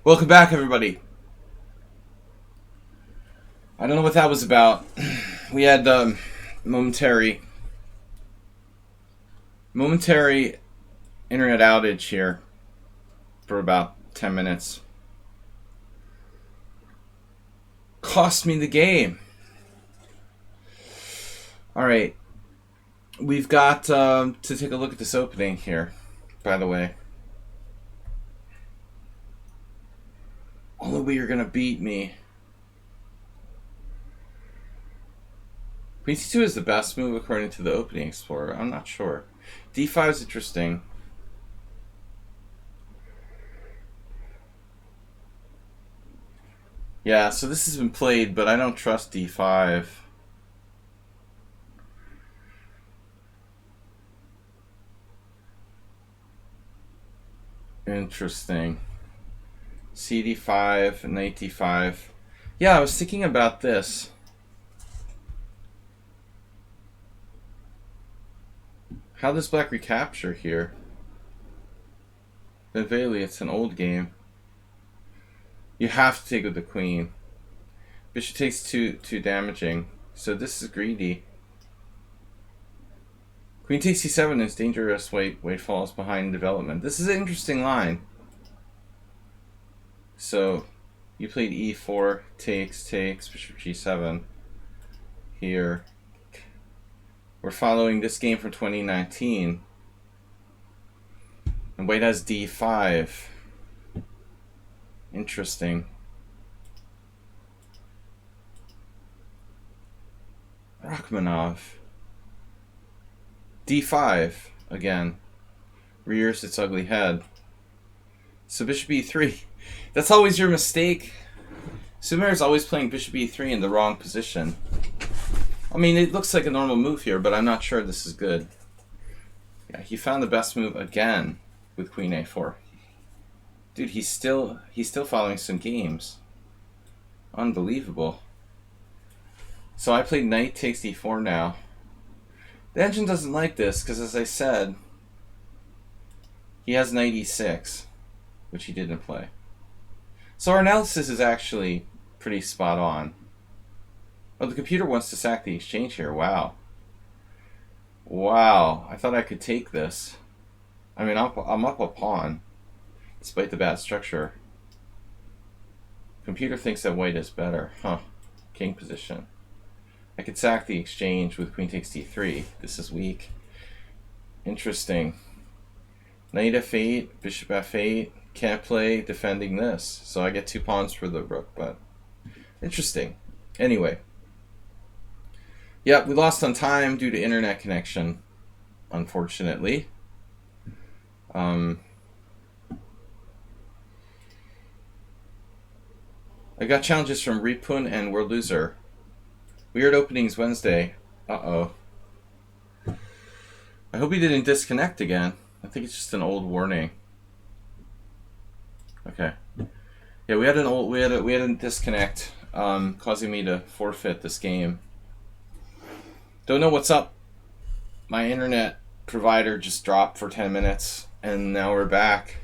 Welcome back, everybody. I don't know what that was about. We had momentary internet outage here for about 10 minutes. Cost me the game. All right. We've got to take a look at this opening here, by the way. Only way you're going to beat me. Queen c2 is the best move according to the opening explorer. I'm not sure. d5 is interesting. Yeah, so this has been played, but I don't trust d5. Interesting. cd5, knight d5. Yeah, I was thinking about this. How does black recapture here? Benveli, it's an old game. You have to take with the queen. Bishop takes too damaging. So this is greedy. Queen takes c7 is dangerous. White falls behind development. This is an interesting line. So you played e4, takes, bishop g7 here. We're following this game from 2019. And white has d5. Interesting. Rachmanov. d5 again. Rears its ugly head. So bishop e3. That's always your mistake. Sumer is always playing bishop e3 in the wrong position. I mean, it looks like a normal move here, but I'm not sure this is good. Yeah, he found the best move again with queen a4. Dude, he's still following some games. Unbelievable. So I played knight takes d4 now. The engine doesn't like this because, as I said, he has knight e6, which he didn't play. So our analysis is actually pretty spot on. Oh, the computer wants to sack the exchange here. Wow. Wow. I thought I could take this. I mean, I'm up a pawn, despite the bad structure. Computer thinks that white is better. Huh. King position. I could sack the exchange with queen takes d3. This is weak. Interesting. Knight f8, bishop f8. Can't play defending this. So I get 2 pawns for the rook, but interesting. Anyway. Yeah, we lost on time due to internet connection, unfortunately. I got challenges from Ripun and World Loser. Weird openings Wednesday. Uh-oh. I hope he didn't disconnect again. I think it's just an old warning. Okay. Yeah, we had a disconnect, causing me to forfeit this game. Don't know what's up. My internet provider just dropped for 10 minutes, and now we're back.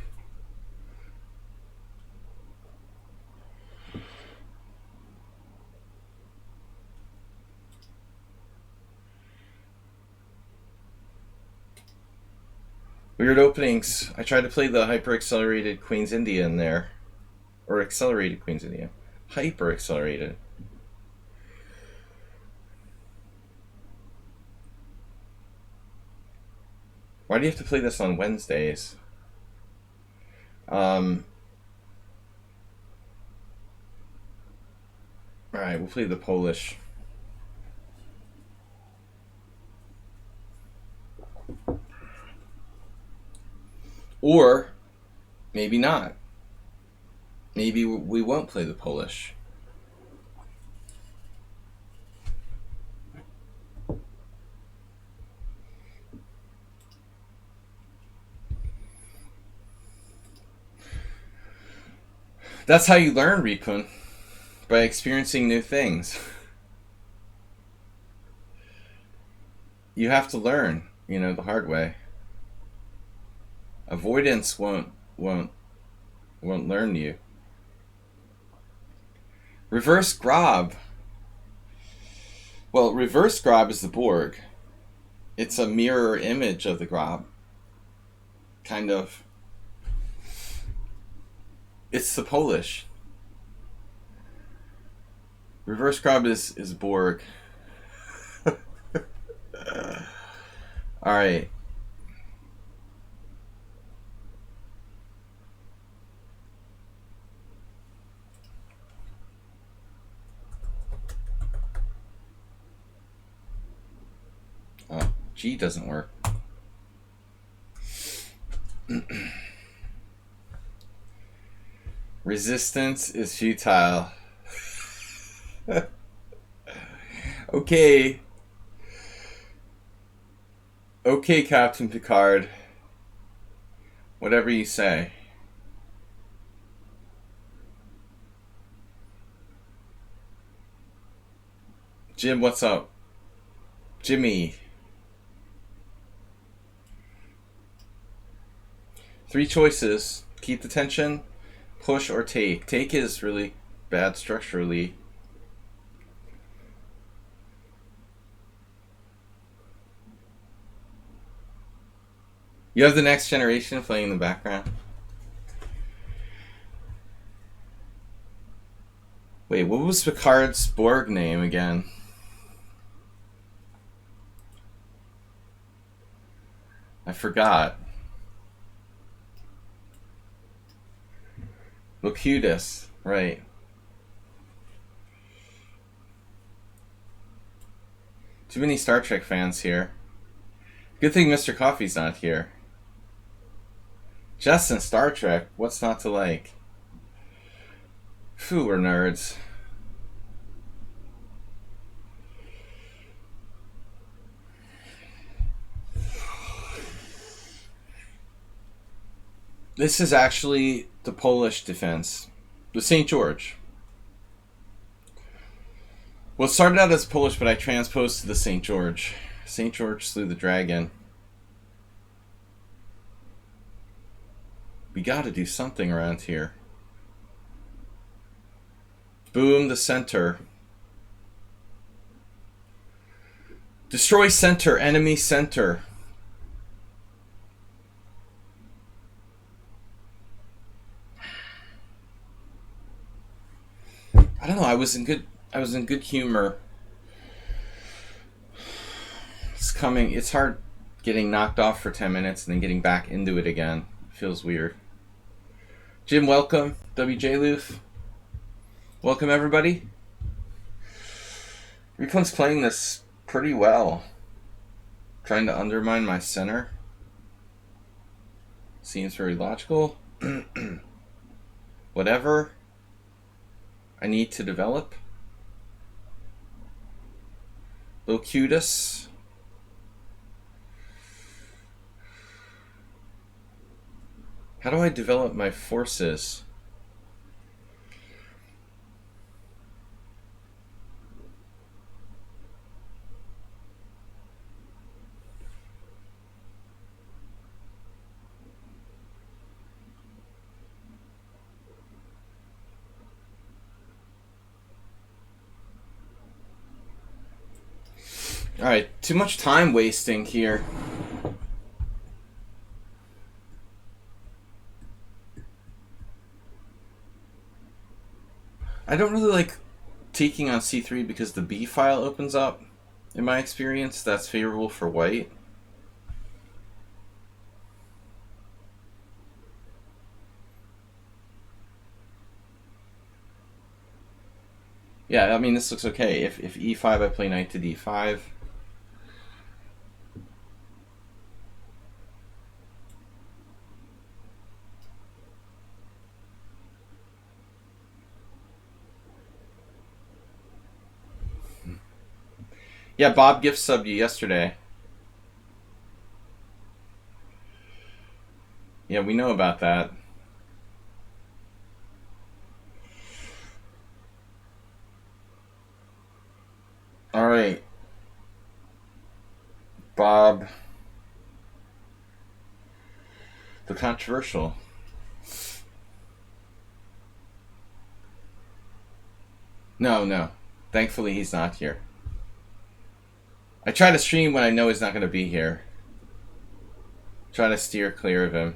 Weird openings. I tried to play the hyper-accelerated Queen's India in there. Or accelerated Queen's India. Hyper-accelerated. Why do you have to play this on Wednesdays? Alright, we'll play the Polish. Or maybe not. Maybe we won't play the Polish. That's how you learn, Ripun. By experiencing new things. You have to learn, the hard way. Avoidance won't learn you. Reverse Grob. Well, reverse Grob is the Borg. It's a mirror image of the Grob. Kind of. It's the Polish. Reverse Grob is Borg. Alright. G doesn't work. Resistance is futile. Okay. Okay, Captain Picard. Whatever you say. Jim, what's up? Jimmy. 3 choices. Keep the tension, push, or take. Take is really bad structurally. You have the Next Generation playing in the background. Wait, what was Picard's Borg name again? I forgot. Locutus, right. Too many Star Trek fans here. Good thing Mr. Coffee's not here. Just in Star Trek, what's not to like? Phew, we're nerds. This is actually the Polish defense. The St. George. Well, it started out as Polish, but I transposed to the St. George. St. George slew the dragon. We gotta do something around here. Boom, the center. Destroy center, enemy center. I don't know, I was in good humor. It's hard getting knocked off for 10 minutes and then getting back into it again. It feels weird. Jim, welcome. WJ Loof. Welcome, everybody. Recon's playing this pretty well. Trying to undermine my center. Seems very logical. Whatever I need to develop. Locutus. How do I develop my forces? Alright, too much time wasting here. I don't really like taking on c3 because the B file opens up. In my experience, that's favorable for white. Yeah, I mean, this looks okay. If e5, I play knight to d5. Yeah, Bob gift subbed you yesterday. Yeah, we know about that. Alright. Bob. The controversial. No, no. Thankfully, he's not here. I try to stream when I know he's not going to be here. Try to steer clear of him.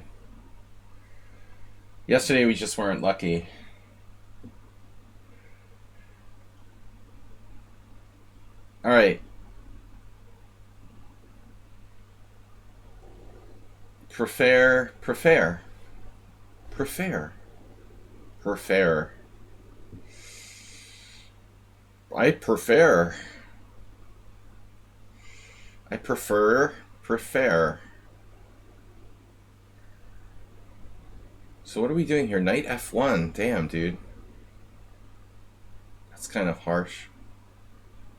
Yesterday, we just weren't lucky. Alright. Prefer. I prefer. So what are we doing here? Knight F1. Damn, dude. That's kind of harsh.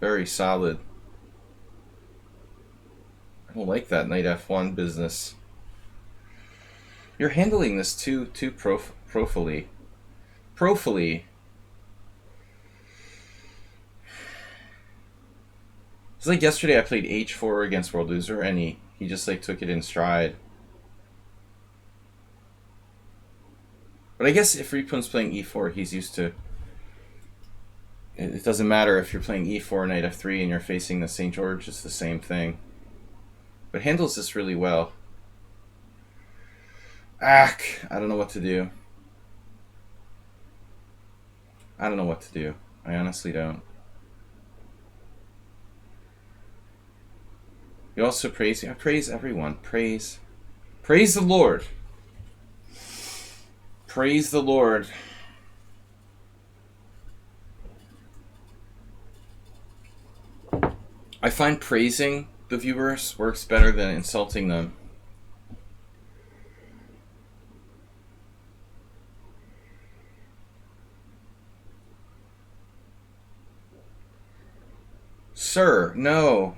Very solid. I don't like that Knight F1 business. You're handling this too profily. It's like yesterday I played H4 against World Loser and he just like took it in stride. But I guess if Repun's playing E4, he's used to... It doesn't matter if you're playing E4, Knight F3, and you're facing the St. George, it's the same thing. But handles this really well. I don't know what to do. I honestly don't. You also praise... I praise everyone. Praise the Lord. Praise the Lord. I find praising the viewers works better than insulting them. Sir, no.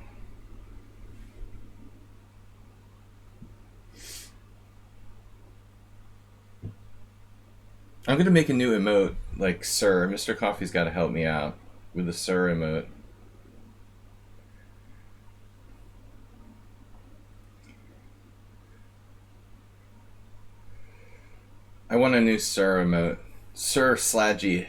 I'm gonna make a new emote, like Sir. Mr. Coffee's gotta help me out with the Sir emote. I want a new Sir emote. Sir Slaggy.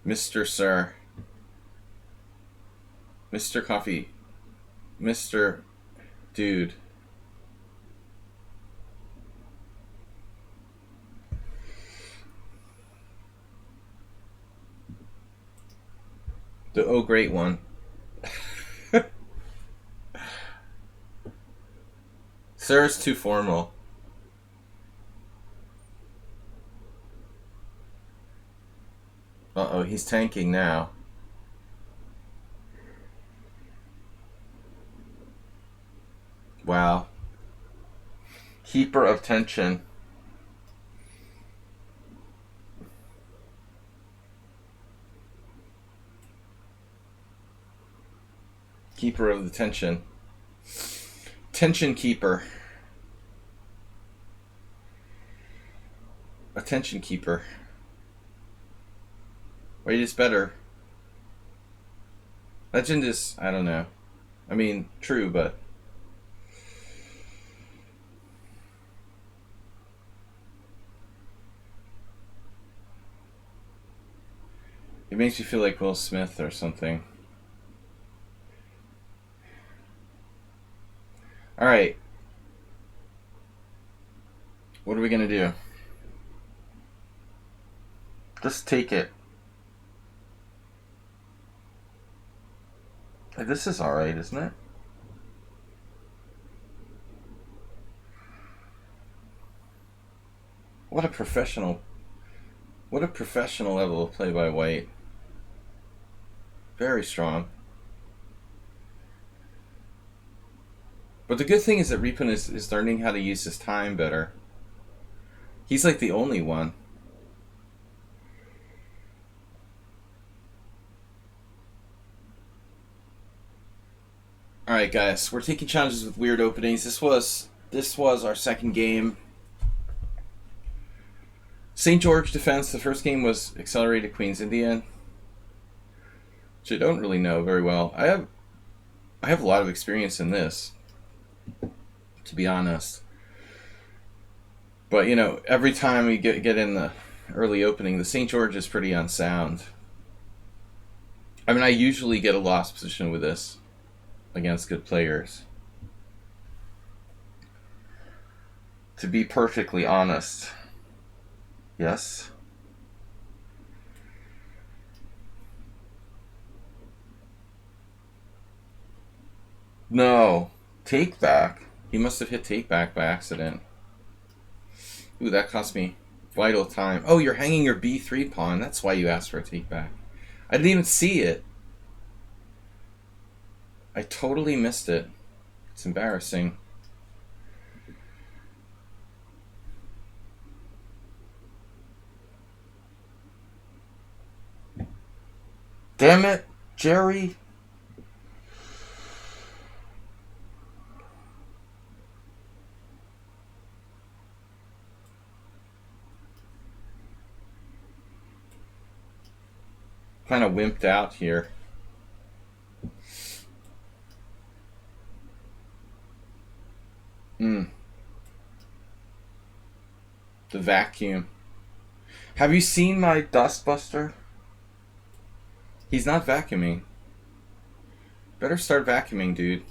Mr. Sir. Mr. Coffee. Mr. Dude. The oh great one. Sir's too formal. Uh-oh, he's tanking now. Wow. Keeper of tension. Keeper of the tension. Tension keeper. Attention keeper. Wait is better. Legend is, I don't know. I mean, true, but... It makes you feel like Will Smith or something. Alright. What are we gonna do? Just take it. This is alright, isn't it? What a professional level of play by White. Very strong. But the good thing is that Ripon is learning how to use his time better. He's like the only one. Alright guys, we're taking challenges with weird openings. This was our second game. St. George defense, the first game was accelerated Queen's Indian. Which I don't really know very well. I have a lot of experience in this, to be honest. But, you know, every time we get in the early opening, the St. George is pretty unsound. I mean, I usually get a lost position with this against good players. To be perfectly honest. Yes? No. Take back? He must have hit take back by accident. Ooh, that cost me vital time. Oh, you're hanging your b3 pawn. That's why you asked for a take back. I didn't even see it. I totally missed it. It's embarrassing. Damn it, Jerry. Kind of wimped out here. The vacuum. Have you seen my dustbuster? He's not vacuuming. Better start vacuuming, dude.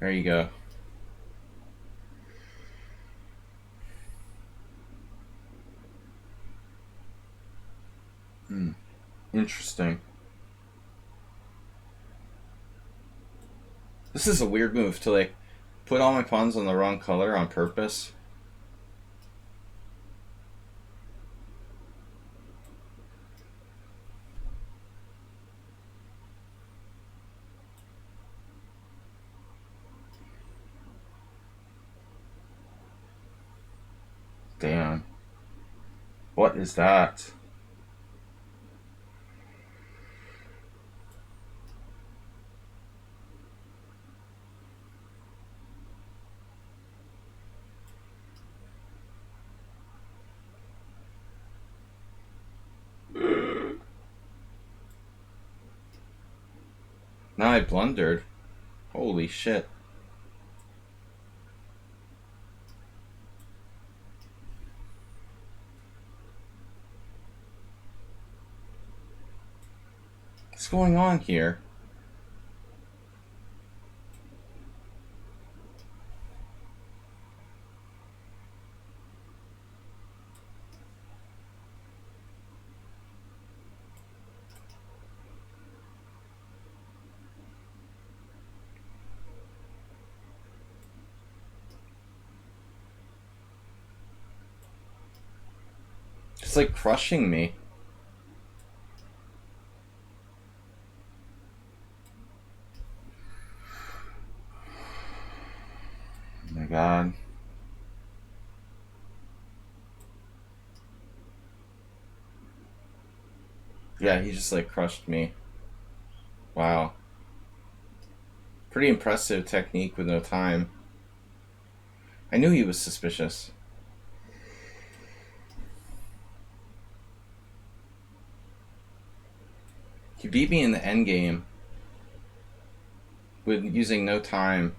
There you go. Interesting. This is a weird move to, like, put all my pawns on the wrong color on purpose. Damn. What is that? Now I blundered. Holy shit. What's going on here? It's like crushing me. Oh my god. Yeah, he just like crushed me. Wow. Pretty impressive technique with no time. I knew he was suspicious. He beat me in the endgame with using no time.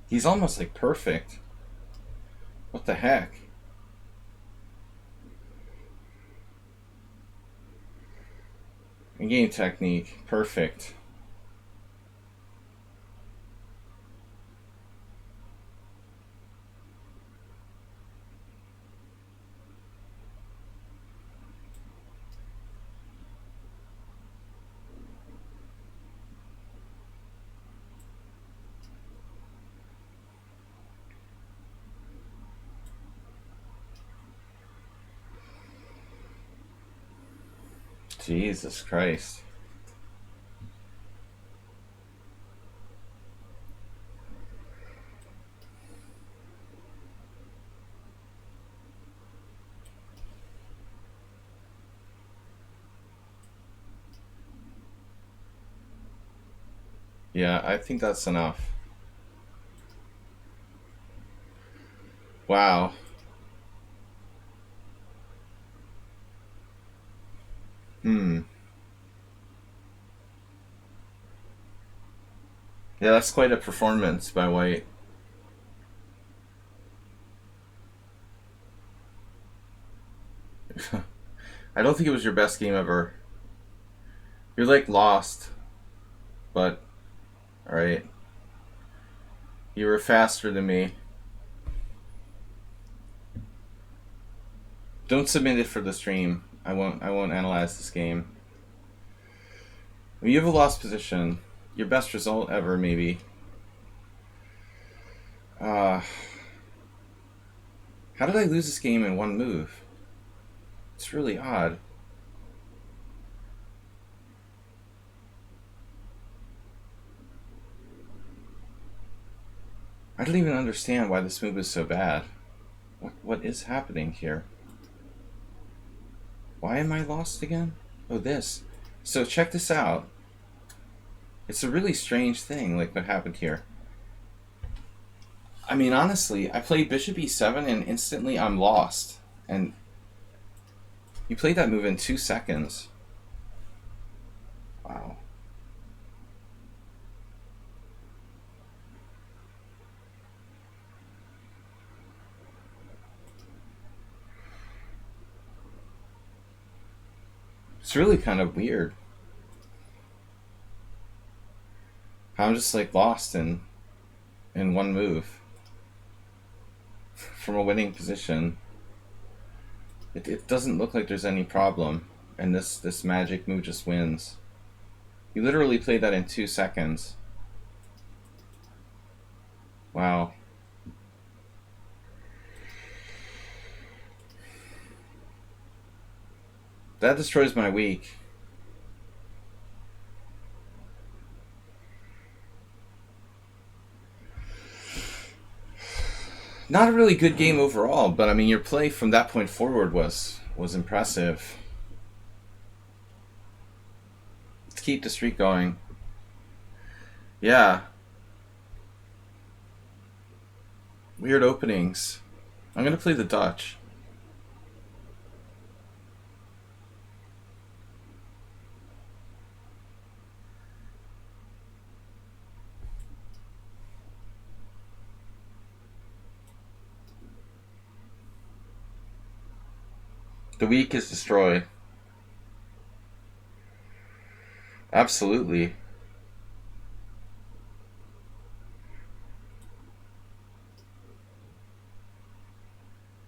He's almost like perfect. What the heck? Game technique. Perfect. Jesus Christ. Yeah, I think that's enough. Wow. Hmm. Yeah, that's quite a performance by White. I don't think it was your best game ever. You're like lost, but alright. You were faster than me. Don't submit it for the stream. I won't analyze this game. You have a lost position. Your best result ever, maybe. How did I lose this game in one move? It's really odd. I don't even understand why this move is so bad. What is happening here? Why am I lost again? Oh, this. So check this out. It's a really strange thing, like what happened here. I mean, honestly, I played bishop e7 and instantly I'm lost. And you played that move in 2 seconds. Wow. It's really kind of weird. I'm just like lost in one move from a winning position. It doesn't look like there's any problem, and this magic move just wins. You literally played that in 2 seconds. Wow. That destroys my week. Not a really good game overall, but I mean your play from that point forward was impressive. Let's keep the streak going. Yeah. Weird openings. I'm gonna play the Dutch. The week is destroyed. Absolutely.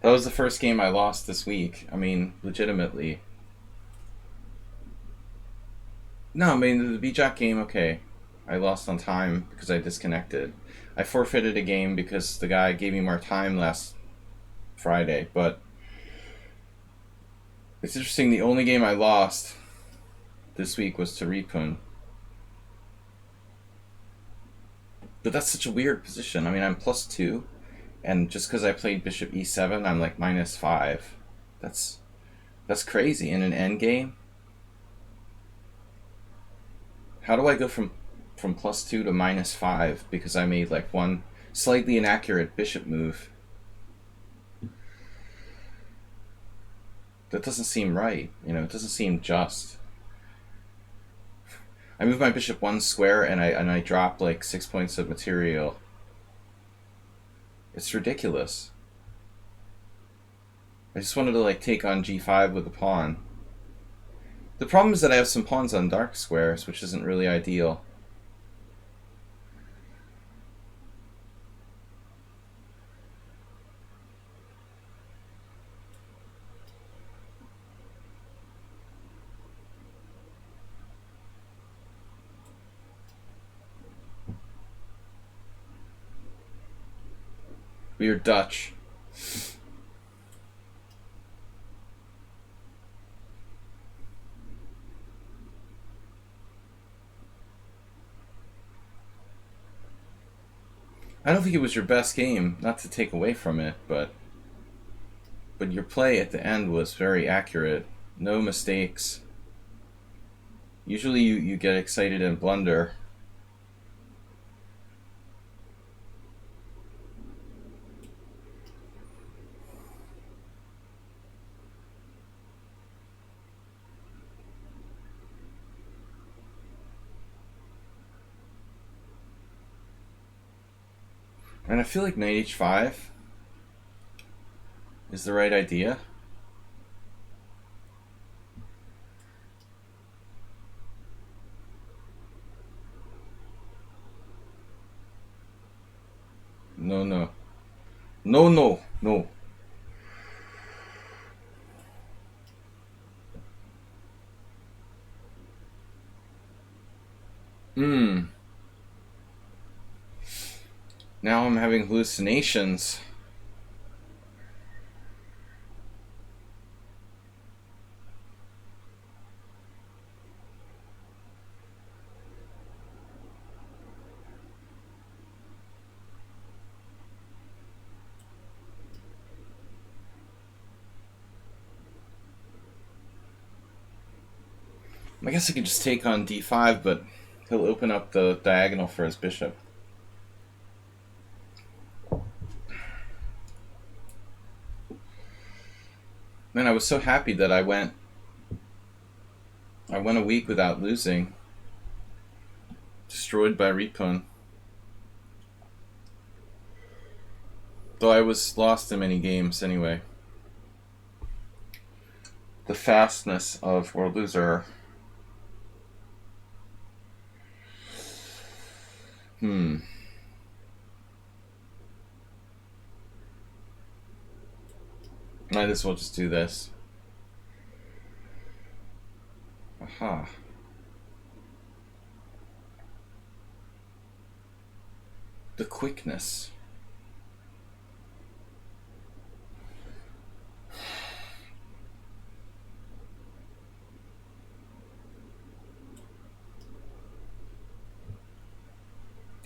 That was the first game I lost this week. I mean, legitimately. No, I mean, the B-Jack game, okay. I lost on time because I disconnected. I forfeited a game because the guy gave me more time last Friday, but it's interesting, the only game I lost this week was to Ripun. But that's such a weird position. I mean, I'm +2, and just because I played bishop e7, I'm like -5. That's crazy. In an endgame? How do I go from +2 to -5 because I made like one slightly inaccurate bishop move? That doesn't seem right. You know, it doesn't seem just. I moved my bishop 1 square and I dropped like 6 points of material. It's ridiculous. I just wanted to like take on g5 with a pawn. The problem is that I have some pawns on dark squares, which isn't really ideal. We are Dutch. I don't think it was your best game, not to take away from it, but your play at the end was very accurate. No mistakes. Usually you get excited and blunder. And I feel like knight h5 is the right idea. No, no. No, no, no. Now I'm having hallucinations. I guess I could just take on d5, but he'll open up the diagonal for his bishop. Man, I was so happy that I went a week without losing. Destroyed by Ripon. Though I was lost in many games anyway. The fastness of World Loser. Might as well just do this. Aha. The quickness.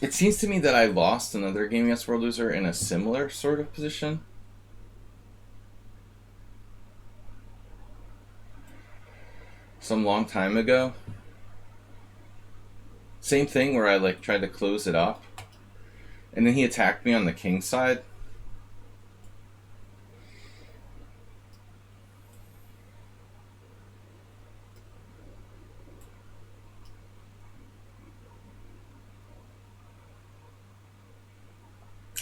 It seems to me that I lost another game against World Loser in a similar sort of position. Some long time ago. Same thing where I tried to close it up. And then he attacked me on the king side.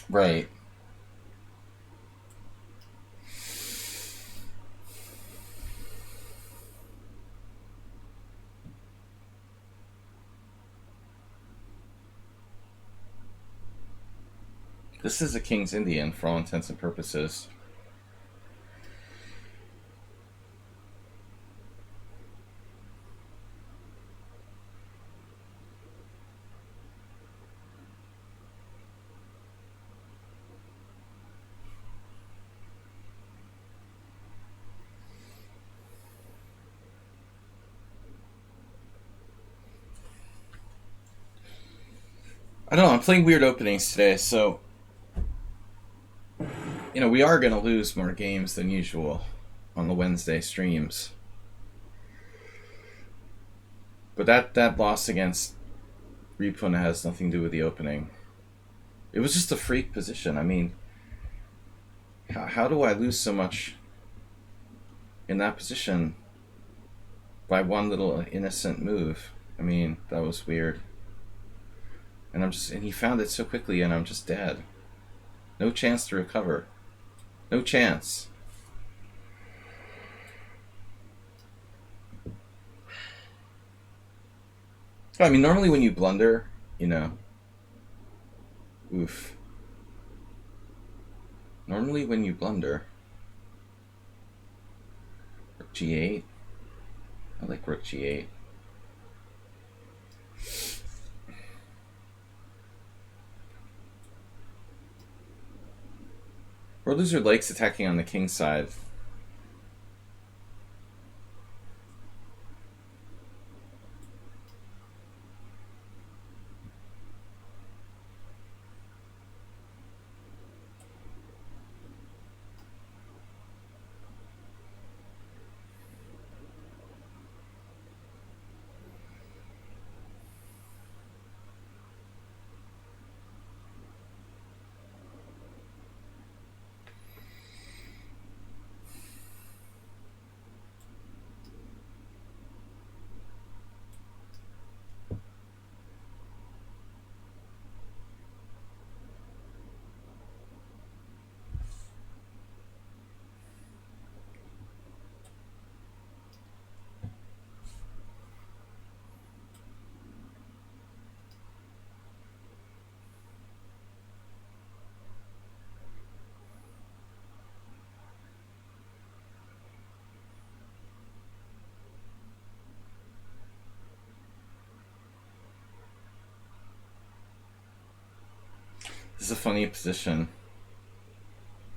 Right. This is a King's Indian for all intents and purposes. I don't know, I'm playing weird openings today, so we are going to lose more games than usual on the Wednesday streams. But that loss against Ripuna has nothing to do with the opening. It was just a freak position. I mean, how do I lose so much in that position by one little innocent move? I mean, that was weird. And he found it so quickly, and I'm just dead. No chance to recover. No chance. I mean, normally when you blunder, oof. Normally when you blunder, rook g8. I like rook g8. World Loser likes attacking on the king side. This is a funny position.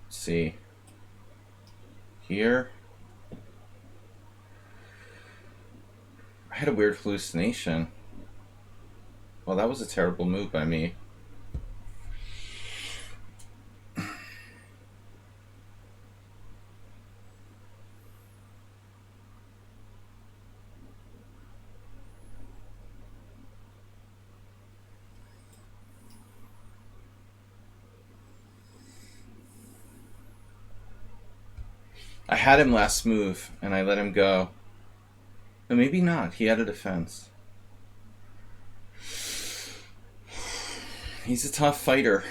Let's see. Here. I had a weird hallucination. Well, that was a terrible move by me. I had him last move, and I let him go. But maybe not. He had a defense. He's a tough fighter.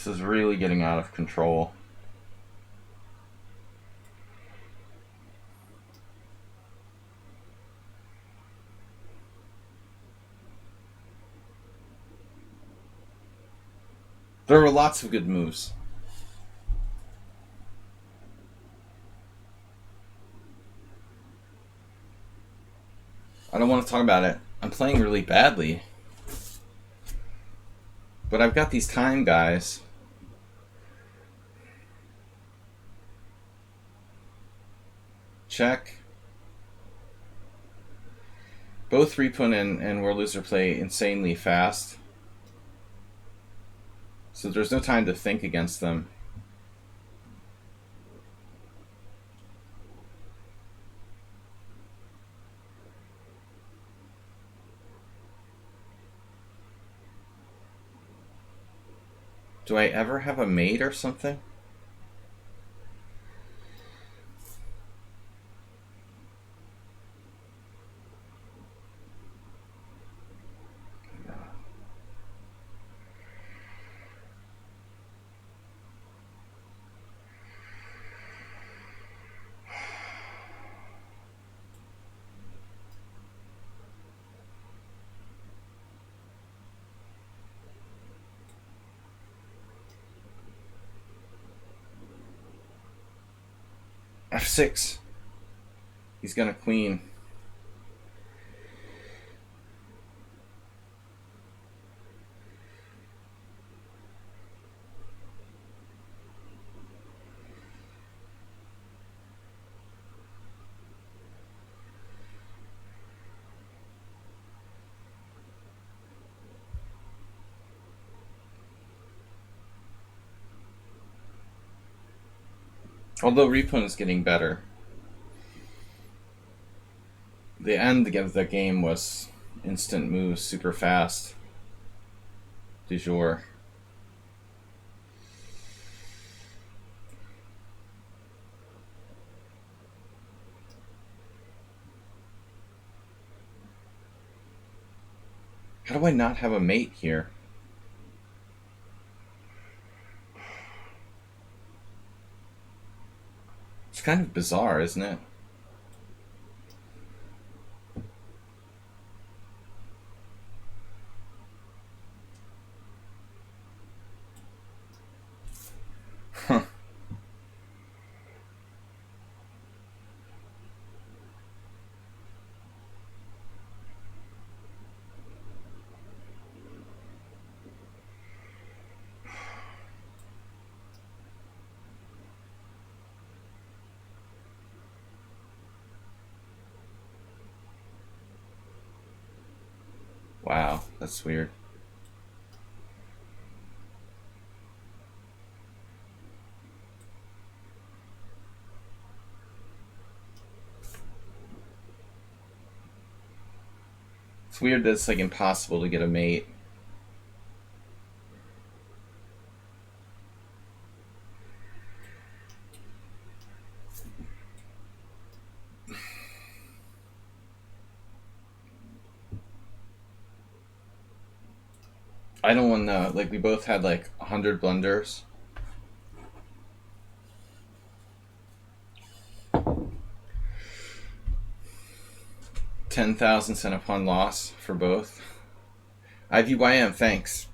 This is really getting out of control. There were lots of good moves. I don't want to talk about it. I'm playing really badly. But I've got these time guys. Check. Both Repun and World Loser play insanely fast. So there's no time to think against them. Do I ever have a mate or something? F6. He's gonna queen. Although Repun is getting better. The end of the game was instant moves, super fast. Du jour. How do I not have a mate here? It's kind of bizarre, isn't it? Huh. That's weird. It's weird that it's like impossible to get a mate. I don't want to, like, we both had like 100 blunders. $10,000 cent upon loss for both. IVYM, thanks.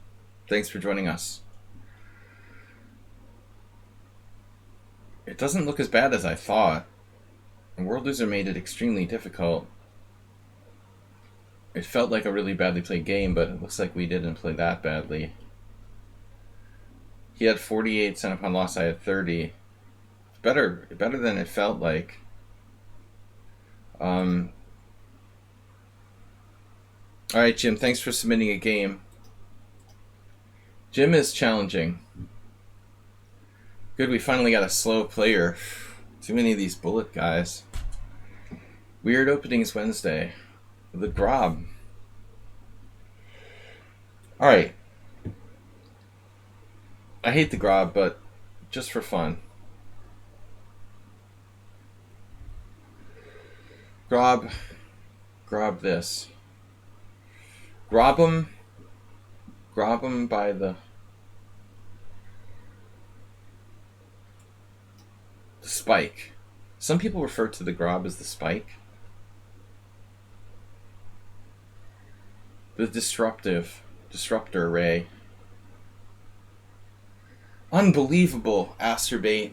Thanks for joining us. It doesn't look as bad as I thought. And World Loser made it extremely difficult. It felt like a really badly played game, but it looks like we didn't play that badly. He had 48 cent upon loss, I had 30. Better than it felt like. Alright, Jim, thanks for submitting a game. Jim is challenging. Good, we finally got a slow player. Too many of these bullet guys. Weird openings Wednesday. The Grob. Alright. I hate the Grob, but just for fun. Grob this. Grob him by the spike. Some people refer to the Grob as the spike. The disruptor array. Unbelievable Asterbait.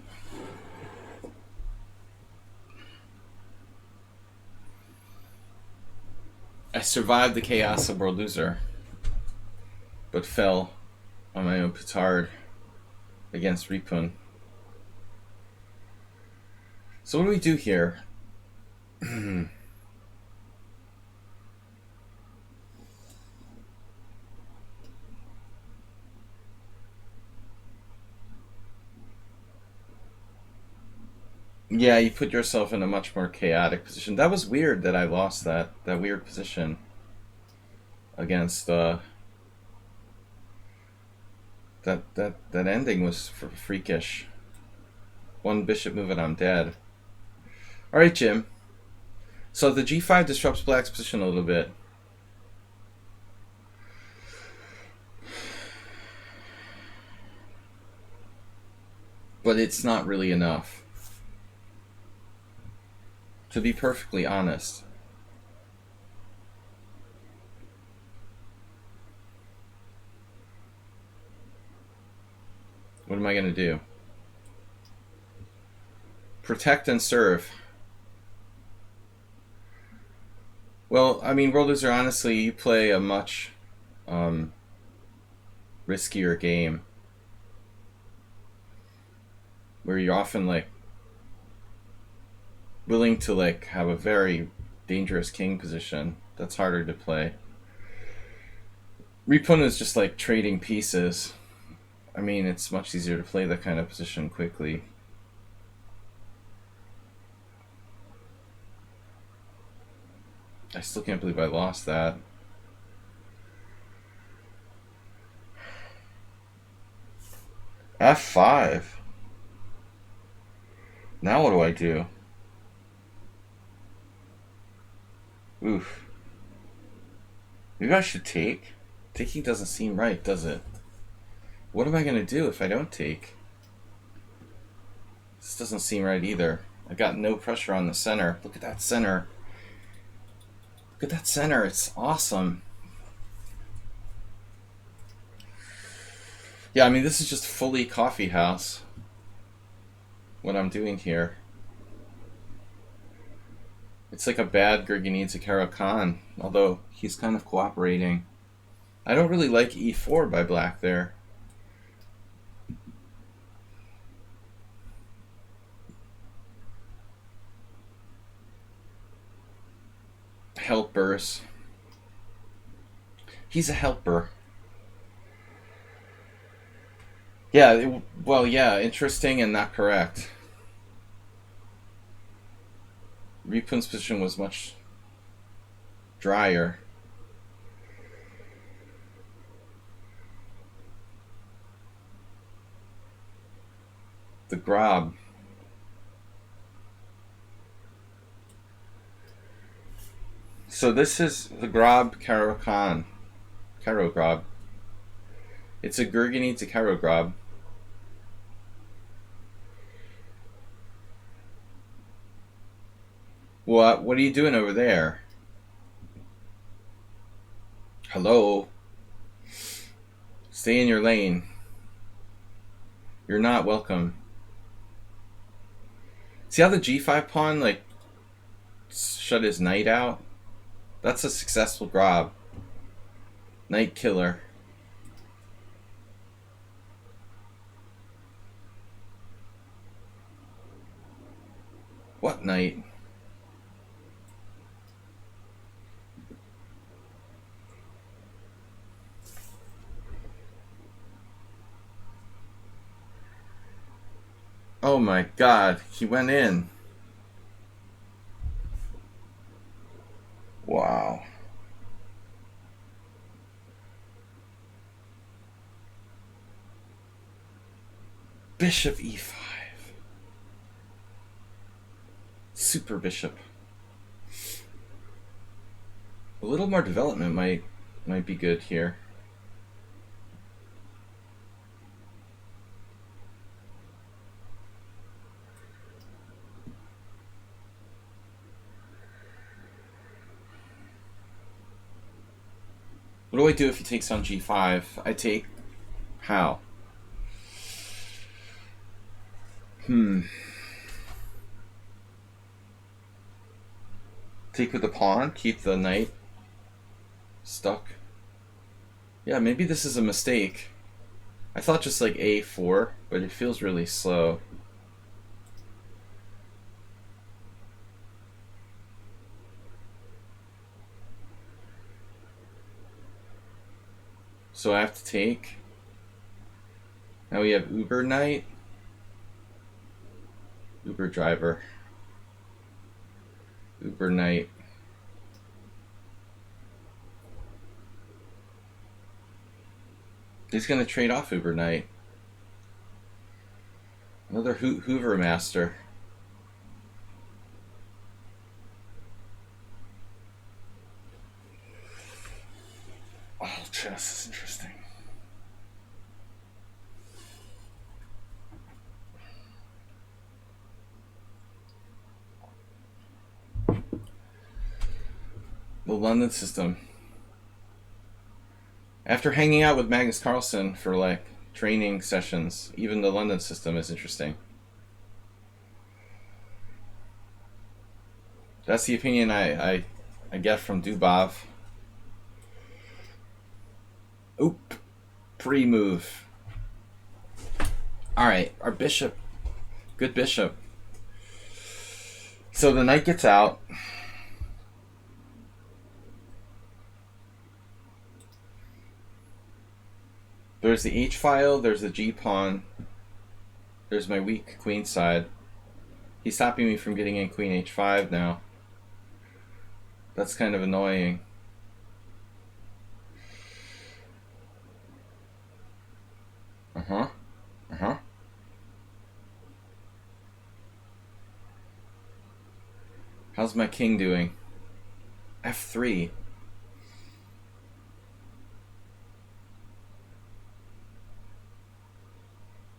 I survived the chaos of World Loser, but fell on my own petard against Ripun. So what do we do here? Yeah, you put yourself in a much more chaotic position. That was weird that I lost that weird position against that ending was freakish. One bishop move and I'm dead. Alright, Jim. So the g5 disrupts black's position a little bit. But it's not really enough. To be perfectly honest. What am I going to do? Protect and serve. Well, I mean, World Loser, honestly, you play a much riskier game. Where you're often, like, willing to, like, have a very dangerous king position. That's harder to play. Ripun is just, like, trading pieces. I mean, it's much easier to play that kind of position quickly. I still can't believe I lost that. F5. Now what do I do? Oof. Maybe I should take? Taking doesn't seem right, does it? What am I going to do if I don't take? This doesn't seem right either. I got no pressure on the center. Look at that center. Look at that center. It's awesome. Yeah, I mean, this is just fully coffee house. What I'm doing here. It's like a bad Gurgenidze Khan, although he's kind of cooperating. I don't really like e4 by black there. Helpers. He's a helper. Yeah, well, yeah, interesting and not correct. Ripun's position was much drier. The Grob. So this is the Grob Karo-Khan. Karo-Grob. It's a Gurgani to Karo-Grob. What are you doing over there? Hello? Stay in your lane. You're not welcome. See how the G5 pawn, like, shut his knight out? That's a successful Grob. Knight killer. What knight? Oh my god, he went in. Wow. Bishop e5. Super bishop. A little more development might be good here. What do I do if he takes on g5? I take... How? Take with the pawn, keep the knight stuck. Yeah, maybe this is a mistake. I thought just like a4, but it feels really slow. So I have to take. Now we have Uber Knight. Uber Driver. Uber Knight. He's going to trade off Uber Knight. Another Hoover Master. Oh, chess is interesting. The London system. After hanging out with Magnus Carlsen for like training sessions, even the London system is interesting. That's the opinion I get from Dubov. Oop. Pre-move. Alright, our bishop. Good bishop. So the knight gets out. There's the h-file, there's the g-pawn. There's my weak queen side. He's stopping me from getting in queen h5 now. That's kind of annoying. How's my king doing? f3.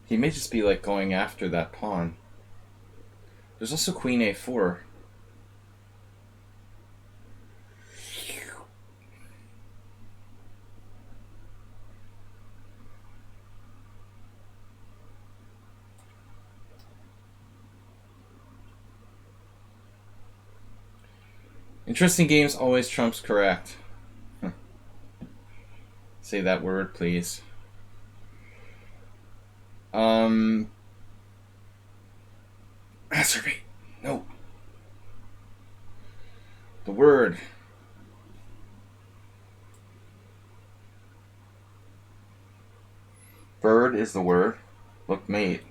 He may just be like going after that pawn. There's also queen a4. Interesting games always trumps correct. Say that word, please. Masturbate. No. The word. Bird is the word. Look, mate.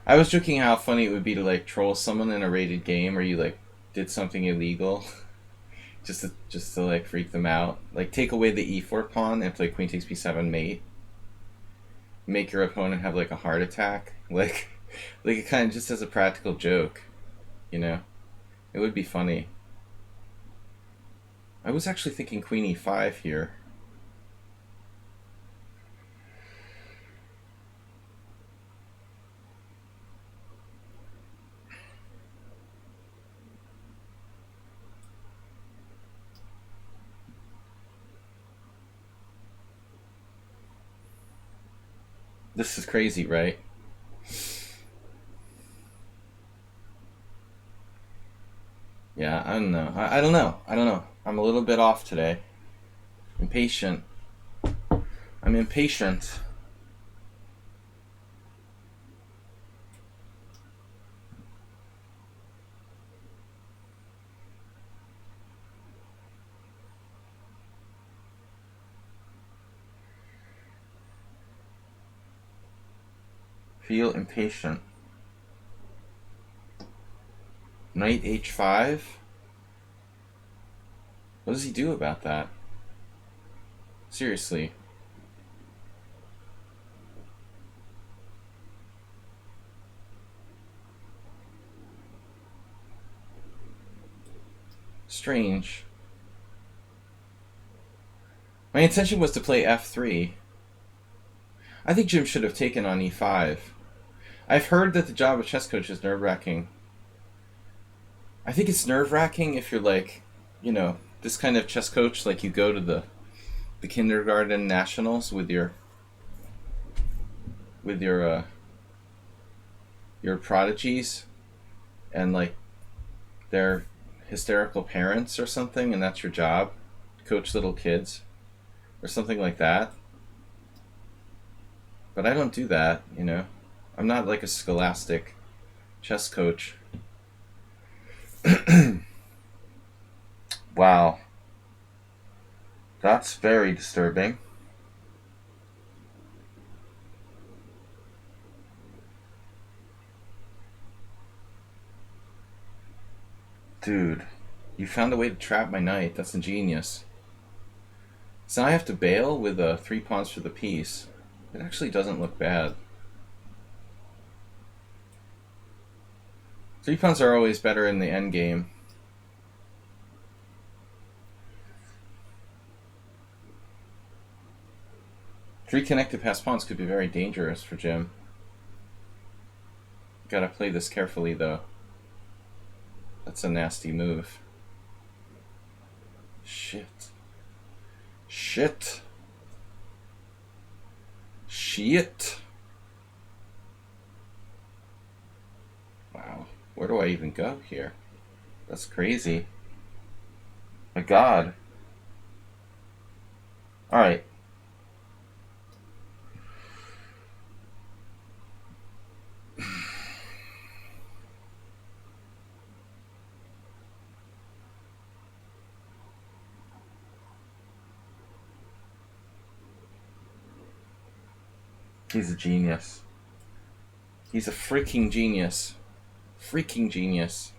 I was joking how funny it would be to like troll someone in a rated game, or you like did something illegal, just to like freak them out. Like take away the e4 pawn and play queen takes b7 mate. Make your opponent have like a heart attack, like it kind of just as a practical joke, you know. It would be funny. I was actually thinking queen e5 here. This is crazy, right? Yeah, I don't know. I don't know. I don't know. I'm a little bit off today. Impatient. I'm impatient. Feel impatient. Knight h5? What does he do about that? Seriously. Strange. My intention was to play f3. I think Jim should have taken on e5. I've heard that the job of chess coach is nerve-wracking. I think it's nerve-wracking if you're like, you know, this kind of chess coach, like you go to the kindergarten nationals with your prodigies, and like their hysterical parents or something, and that's your job, coach little kids or something like that. But I don't do that, you know. I'm not like a scholastic chess coach. Wow. That's very disturbing. Dude, you found a way to trap my knight. That's ingenious. So now I have to bail with 3 pawns for the piece. It actually doesn't look bad. 3 pawns are always better in the endgame. Three connected passed pawns could be very dangerous for Jim. Gotta play this carefully, though. That's a nasty move. Shit. Shit. Shit. Wow. Where do I even go here? That's crazy. My God. Alright. He's a genius. He's a freaking genius. Freaking genius.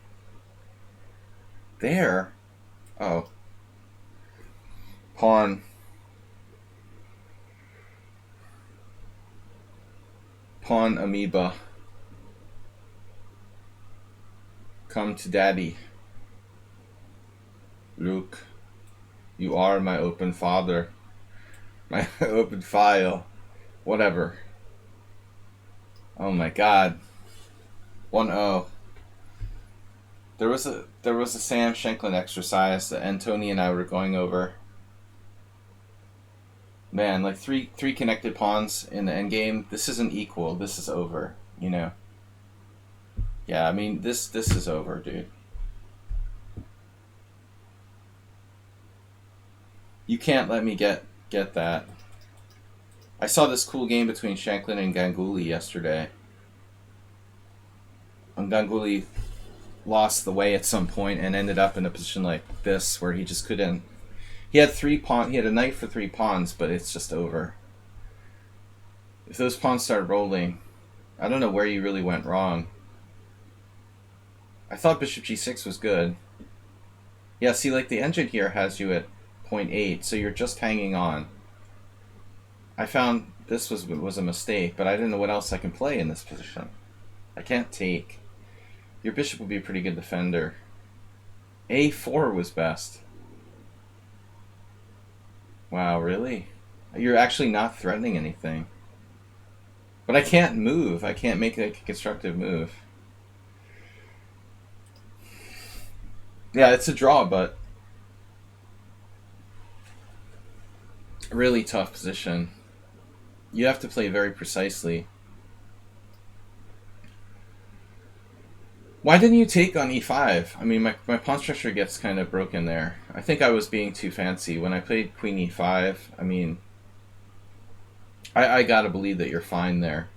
There? Oh. Pawn. Pawn amoeba. Come to daddy. Luke, you are my open father. My open file. Whatever. Oh my God. 1-0. There was a Sam Shanklin exercise that Antony and I were going over. Man, like three connected pawns in the endgame. This isn't equal. This is over. You know. Yeah, I mean this is over, dude. You can't let me get that. I saw this cool game between Shanklin and Ganguly yesterday. And Ganguly lost the way at some point and ended up in a position like this where he just couldn't. He had he had a knight for 3 pawns, but it's just over. If those pawns start rolling, I don't know where you really went wrong. I thought bishop g6 was good. Yeah, see, like the engine here has you at 0.8, so you're just hanging on. I found this was a mistake, but I didn't know what else I can play in this position. I can't take. Your bishop would be a pretty good defender. A4 was best. Wow, really? You're actually not threatening anything. But I can't move. I can't make a constructive move. Yeah, it's a draw, but a really tough position. You have to play very precisely. Why didn't you take on e5? I mean, my pawn structure gets kind of broken there. I think I was being too fancy. When I played queen e5, I mean, I gotta believe that you're fine there.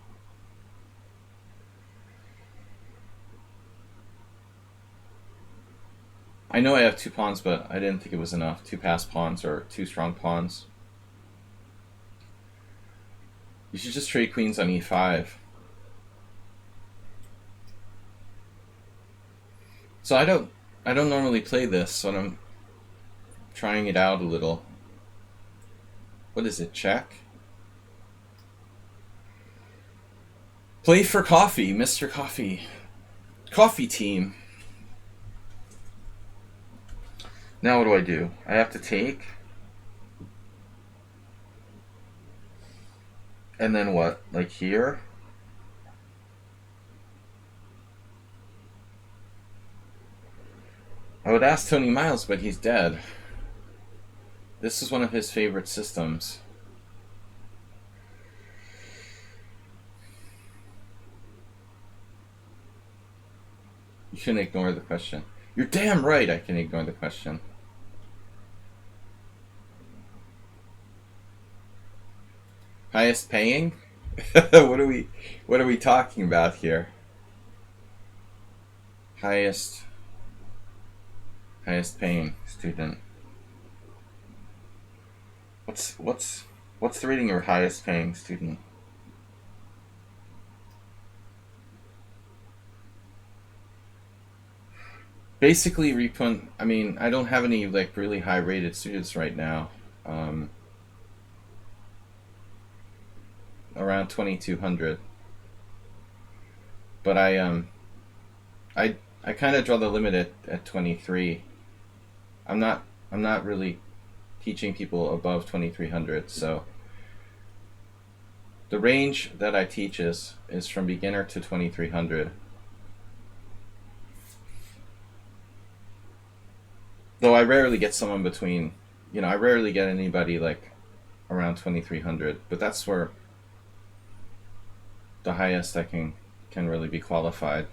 I know I have 2 pawns, but I didn't think it was enough. 2 passed pawns or 2 strong pawns. You should just trade queens on e5. So I don't normally play this, so I'm trying it out a little. What is it, check? Play for coffee, Mr. Coffee. Coffee team. Now what do? I have to take. And then what? Like here? I would ask Tony Miles, but he's dead. This is one of his favorite systems. You shouldn't ignore the question. You're damn right I can ignore the question. Highest paying? What are we talking about here? Highest paying student. What's the rating of your highest paying student? Basically, I mean, I don't have any like really high rated students right now. Around 2,200. But I kind of draw the limit at 23. I'm not really teaching people above 2,300. So the range that I teach is from beginner to 2,300. Though I rarely get someone between, I rarely get anybody like around 2,300. But that's where the highest I can really be qualified.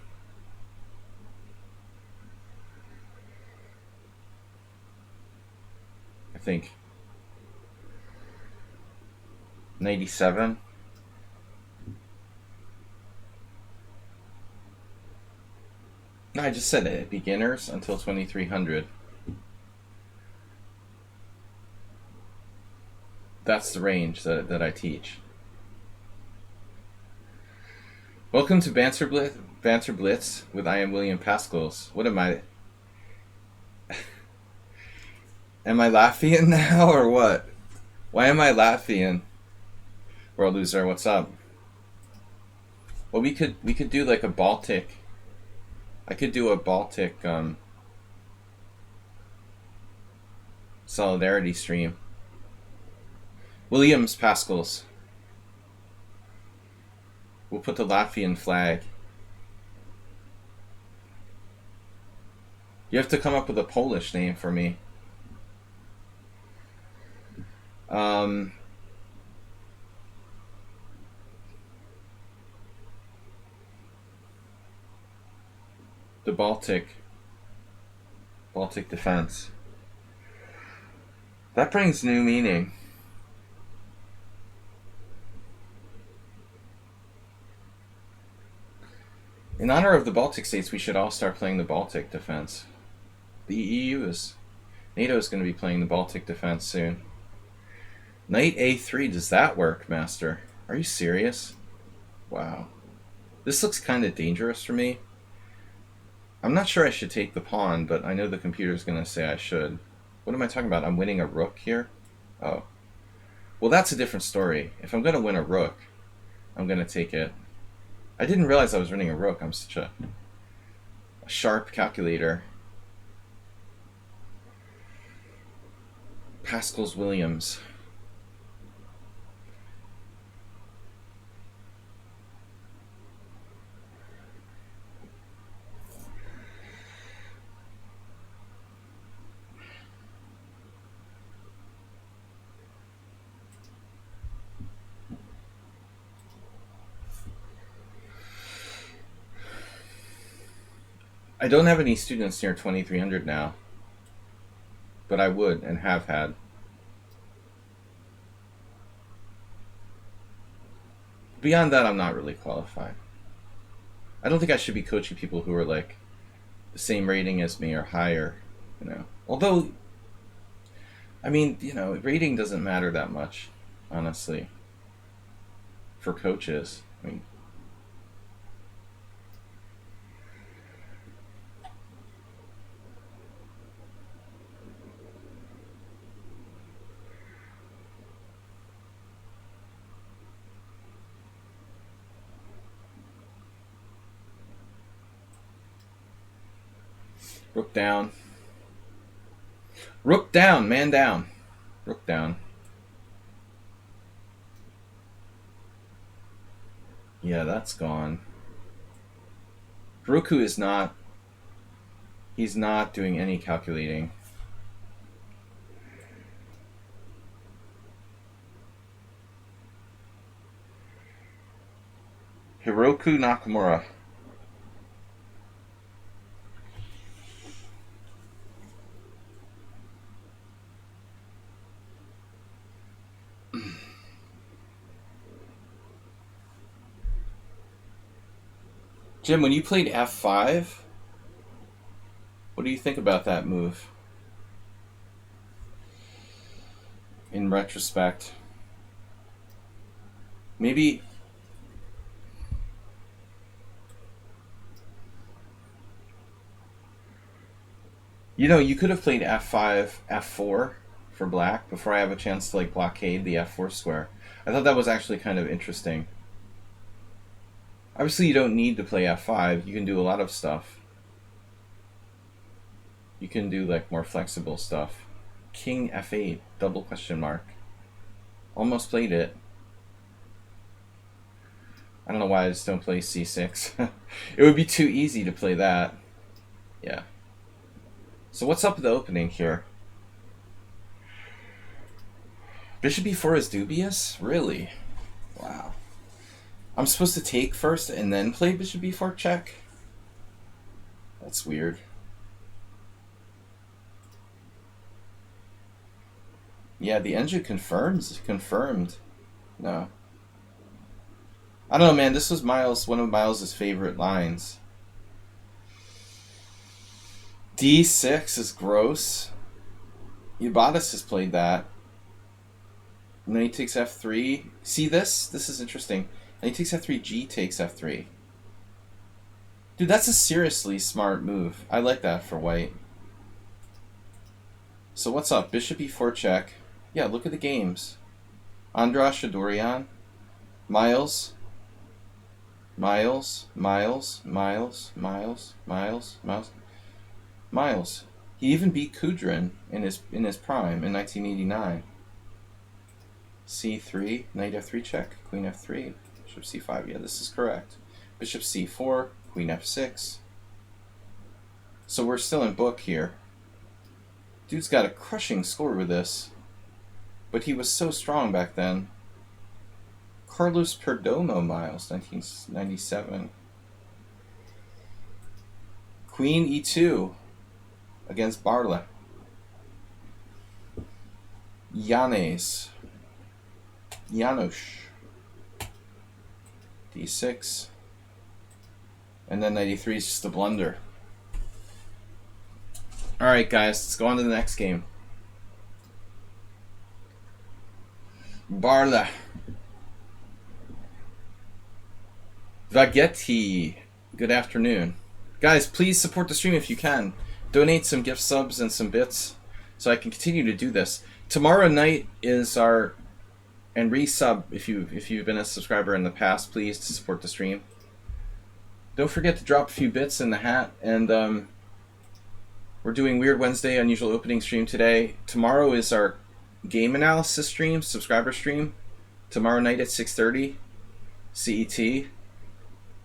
I think 97. No, I just said it. Beginners until 2,300. That's the range that I teach. Welcome to Banter Blitz with I am William Pascals. What am I? Am I Latvian now or what? Why am I Latvian? World loser, what's up? Well, we could do like a Baltic. I could do a Baltic solidarity stream. Williams Pascals. We'll put the Latvian flag. You have to come up with a Polish name for me. The Baltic defense. That brings new meaning. In honor of the Baltic states, we should all start playing the Baltic defense. The EU is... NATO is going to be playing the Baltic defense soon. Knight A3, does that work, Master? Are you serious? Wow. This looks kind of dangerous for me. I'm not sure I should take the pawn, but I know the computer's going to say I should. What am I talking about? I'm winning a rook here? Oh. Well, that's a different story. If I'm going to win a rook, I'm going to take it. I didn't realize I was winning a rook. I'm such a sharp calculator. Pascal's Williams. I don't have any students near 2300 now, but I would and have had. Beyond that, I'm not really qualified. I don't think I should be coaching people who are like the same rating as me or higher, you know. Although, I mean, you know, rating doesn't matter that much, honestly, for coaches. I mean, rook down. Rook down, man down. Rook down. Yeah, that's gone. Roku is not... He's not doing any calculating. Hiroku Nakamura. Jim, when you played F5, what do you think about that move? In retrospect. Maybe... You know, you could have played F5, F4 for black before I have a chance to like blockade the F4 square. I thought that was actually kind of interesting. Obviously, you don't need to play F5. You can do a lot of stuff. You can do like more flexible stuff. King F8, double question mark. Almost played it. I don't know why I just don't play C6. It would be too easy to play that. Yeah. So what's up with the opening here? Bishop E4 is dubious? Really? Wow. I'm supposed to take first and then play Bishop E4 check? That's weird. Yeah, the engine confirmed. No. I don't know, man. This was one of Miles' favorite lines. D6 is gross. Ubatis has played that. And then he takes F3. See this? This is interesting. And he takes F3, G takes F3. Dude, that's a seriously smart move. I like that for white. So what's up? Bishop E4 check. Yeah, look at the games. Andras Shadorian. Miles. He even beat Kudrin in his prime in 1989. C3, knight F3 check, queen F3, bishop C5. Yeah, this is correct. Bishop C4, queen F6. So we're still in book here. Dude's got a crushing score with this. But he was so strong back then. Carlos Perdomo, Miles, 1997. Queen E2 against Barla. Janos. D6. And then knight e3 is just a blunder. Alright, guys, let's go on to the next game. Barla. Vagetti. Good afternoon. Guys, please support the stream if you can. Donate some gift subs and some bits so I can continue to do this. Tomorrow night is our... And resub if you've been a subscriber in the past, please, to support the stream. Don't forget to drop a few bits in the hat. And we're doing Weird Wednesday Unusual Opening stream today. Tomorrow is our game analysis stream, subscriber stream. Tomorrow night at 6:30 CET.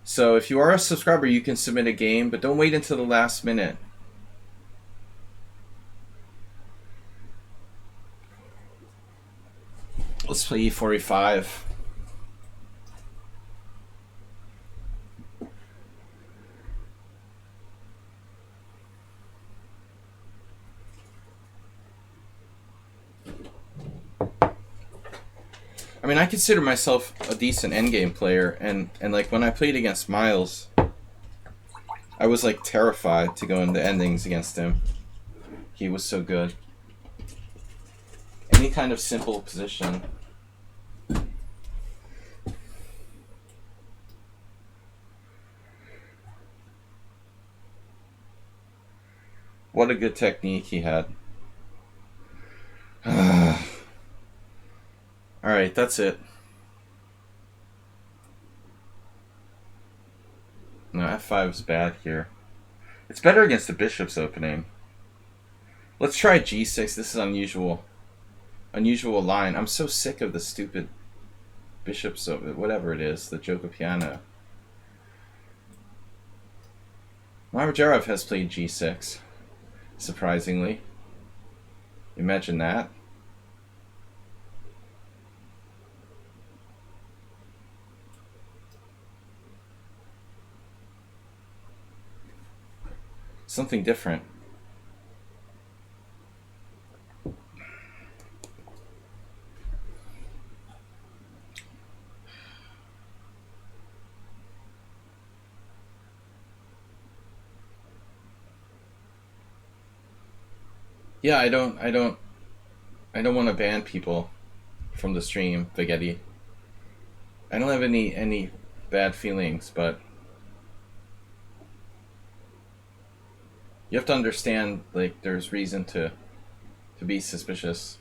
So if you are a subscriber, you can submit a game, but don't wait until the last minute. Let's play e4, e5. I mean, I consider myself a decent endgame player, and like when I played against Miles, I was like terrified to go into endings against him. He was so good. Any kind of simple position. What a good technique he had. Alright, that's it. No, f5 is bad here. It's better against the bishop's opening. Let's try g6. This is unusual. Unusual line. I'm so sick of the stupid bishop's opening. Whatever it is, the Joker piano. Marmajarov has played g6. Surprisingly. Imagine that. Something different. Yeah, I don't want to ban people from the stream, Spaghetti. I don't have any bad feelings, but you have to understand, like, there's reason to be suspicious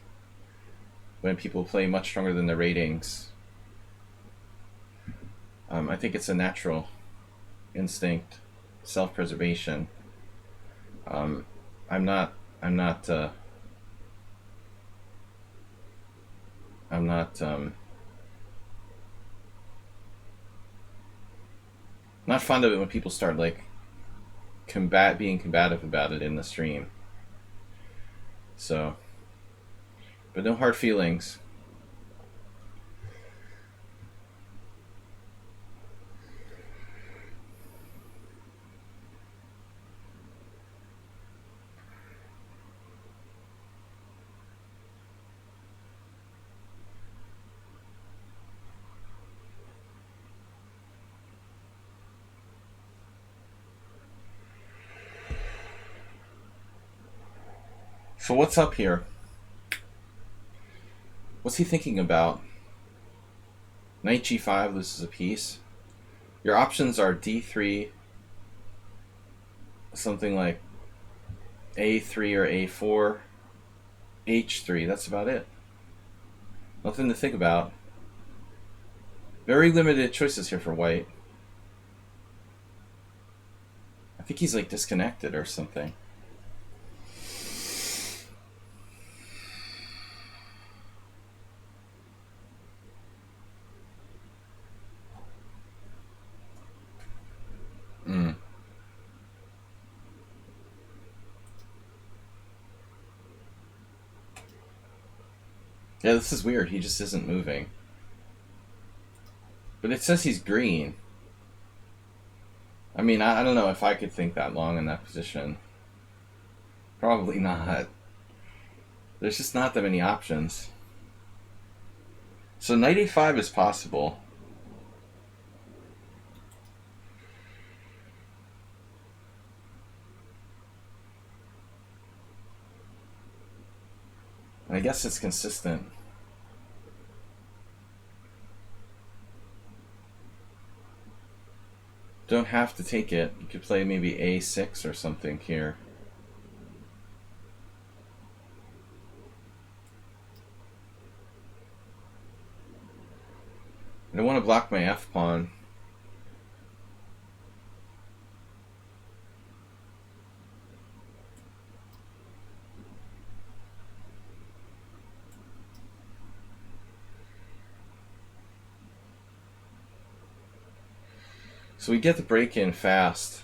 when people play much stronger than their ratings. I think it's a natural instinct, self-preservation. I'm not not fond of it when people start like being combative about it in the stream. So, but no hard feelings. So what's up here? What's he thinking about? Knight g5 loses a piece. Your options are d3, something like a3 or a4, h3. That's about it. Nothing to think about. Very limited choices here for white. I think he's like disconnected or something. Yeah, this is weird. He just isn't moving. But it says he's green. I mean, I don't know if I could think that long in that position. Probably not. There's just not that many options. So knight a5 is possible. guess it's consistent. Don't have to take it. You could play maybe a6 or something here. I don't want to block my f-pawn. So we get the break in fast.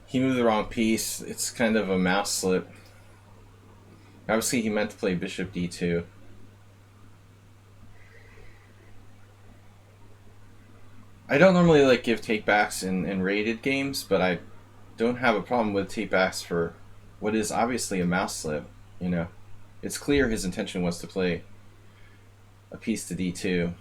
He moved the wrong piece. It's kind of a mouse slip. Obviously, he meant to play bishop d2. I don't normally like give takebacks in rated games, but I don't have a problem with takebacks for what is obviously a mouse slip. You know, it's clear his intention was to play a piece to d2.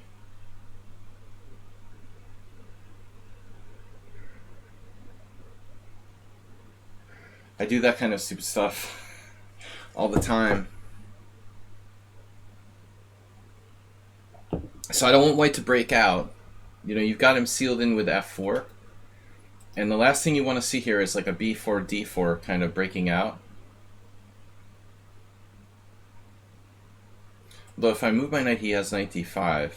I do that kind of stupid stuff all the time. So I don't want white to break out. You know, you've got him sealed in with f4. And the last thing you want to see here is like a b4, d4 kind of breaking out. Although if I move my knight, he has knight d5.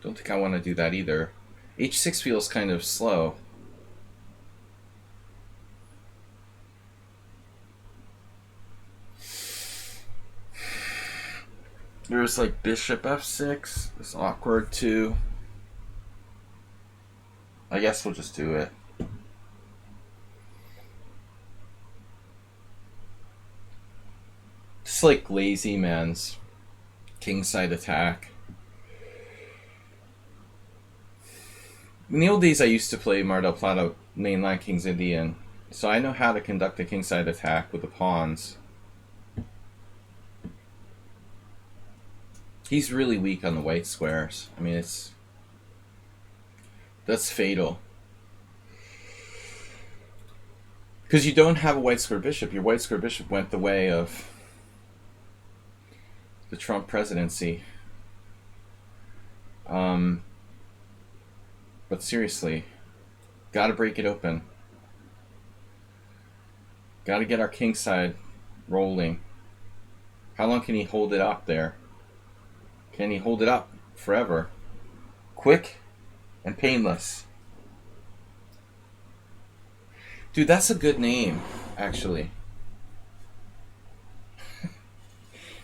Don't think I want to do that either. h6 feels kind of slow. There's like bishop f6. It's awkward too. I guess we'll just do it. Just like lazy man's kingside attack. In the old days, I used to play Mar del Plata mainline King's Indian, so I know how to conduct a kingside attack with the pawns. He's really weak on the white squares. I mean, that's fatal. Because you don't have a white square bishop. Your white square bishop went the way of the Trump presidency. But seriously, gotta break it open. Gotta get our king side rolling. How long can he hold it up there? Can he hold it up forever? Quick and painless. Dude, that's a good name, actually.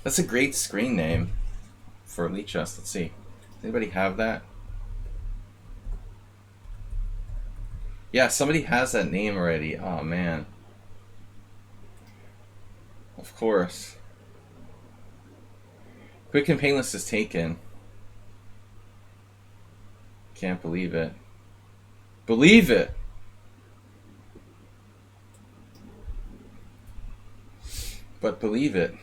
That's a great screen name for lichess. Let's see. Does anybody have that? Yeah, somebody has that name already. Oh, man. Of course. Quick and painless is taken. Can't believe it. Believe it! But believe it.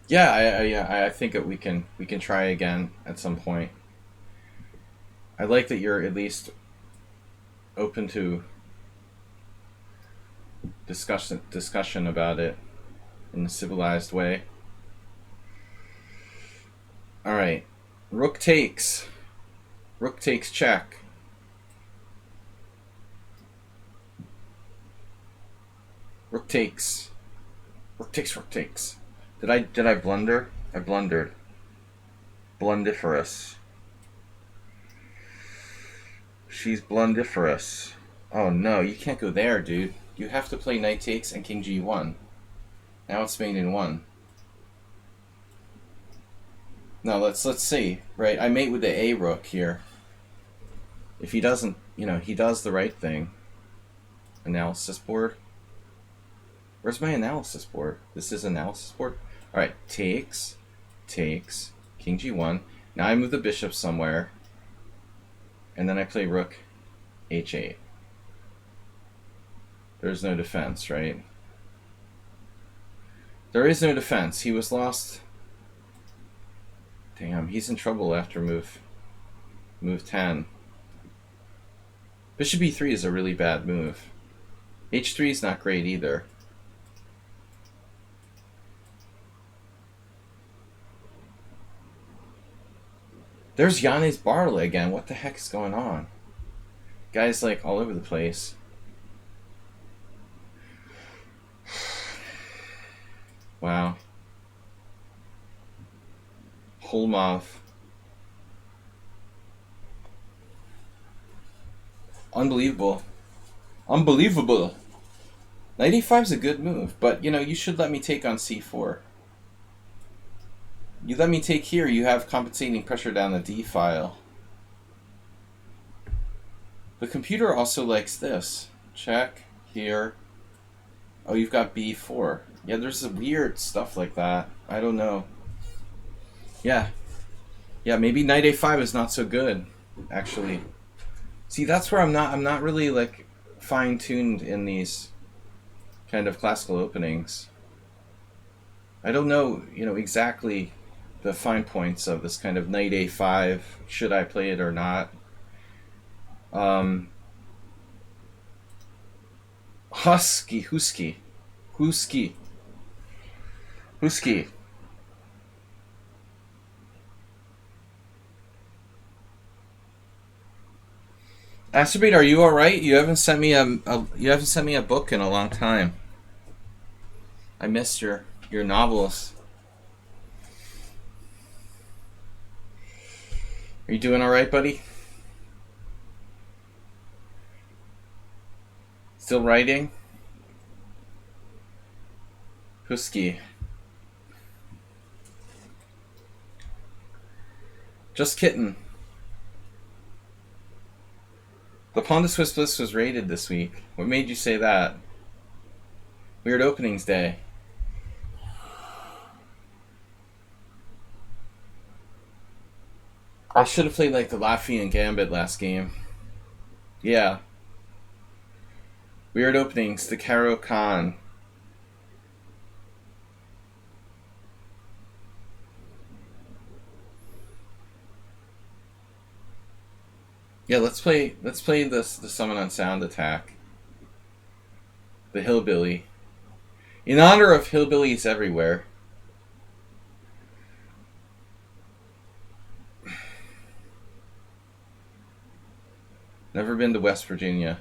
Yeah, I think that we can try again at some point. I like that you're at least open to discussion about it in a civilized way. All right, rook takes check. Rook takes. Did I blunder? I blundered. Blundiferous. She's blundiferous. Oh no, you can't go there, dude. You have to play knight takes and king g1. Now it's mate in 1. No, let's see. Right, I mate with the A rook here. If he doesn't, you know, he does the right thing. Analysis board. Where's my analysis board? This is analysis board. All right, takes, king g1. Now I move the bishop somewhere, and then I play rook h8. There's no defense, right? There is no defense. He was lost. Damn, he's in trouble after move 10. Bishop e3 is a really bad move. h3 is not great either. There's Yanni's Barley again. What the heck is going on? Guy's like all over the place. Wow. Holmov. Unbelievable. Unbelievable. Knight e5 is a good move, but you know, you should let me take on c4. You let me take here, you have compensating pressure down the d file. The computer also likes this. Check here. Oh, you've got b4. Yeah, there's some weird stuff like that. I don't know. Yeah. Yeah, maybe knight a5 is not so good, actually. See, that's where I'm not really like fine-tuned in these kind of classical openings. I don't know, you know, exactly the fine points of this kind of knight a5. Should I play it or not? Husky. Astrobate, are you all right? You haven't sent me a book in a long time. I missed your novels. Are you doing all right, buddy? Still writing? Husky. Just kitten. The Pawn to Swiss Bliss was rated this week. What made you say that? Weird openings day. I should have played like the Latvian Gambit last game. Yeah. Weird openings, the Caro Khan. Yeah, let's play this the Summon on Sound attack. The Hillbilly. In honor of hillbillies everywhere. Never been to West Virginia.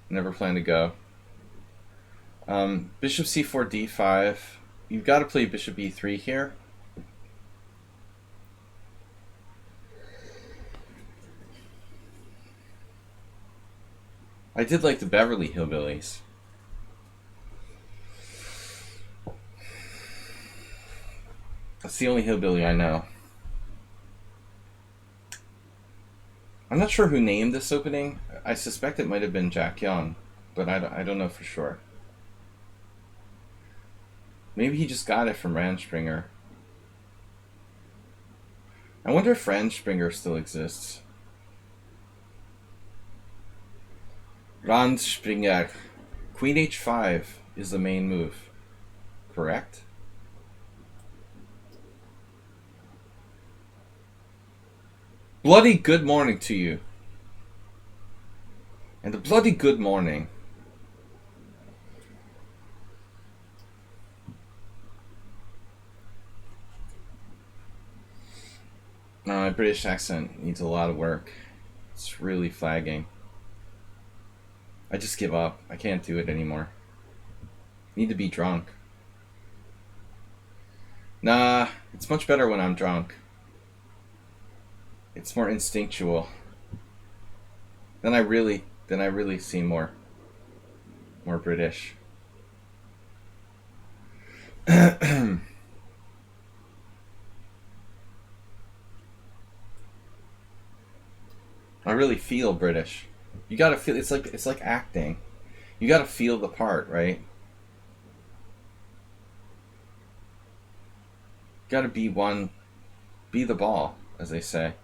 Never plan to go. Bishop c4 d5. You've got to play bishop e3 here. I did like the Beverly Hillbillies. That's the only hillbilly I know. I'm not sure who named this opening. I suspect it might have been Jack Young, but I don't know for sure. Maybe he just got it from Randspringer. I wonder if Randspringer still exists. Randspringer. Queen h5 is the main move. Correct? Bloody good morning to you. And a bloody good morning. No, my British accent needs a lot of work. It's really flagging. I just give up. I can't do it anymore. Need to be drunk. Nah, it's much better when I'm drunk. It's more instinctual. Then I really seem more British. I really feel British. You gotta feel. It's like acting. You gotta feel the part, right? You gotta be the ball, as they say.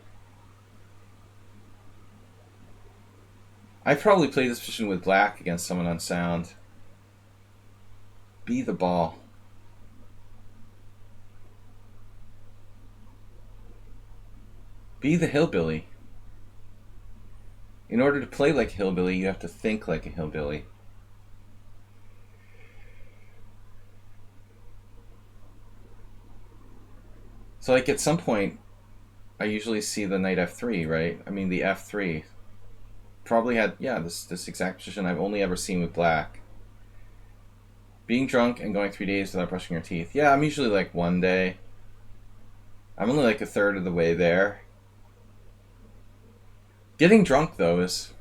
I probably played this position with black against someone on sound. Be the ball. Be the hillbilly. In order to play like a hillbilly, you have to think like a hillbilly. So, like, at some point, I usually see the knight f3, right? I mean, the f3. Probably had, yeah, this exact position I've only ever seen with black. Being drunk and going 3 days without brushing your teeth. Yeah, I'm usually like 1 day. I'm only like a third of the way there. Getting drunk, though, is...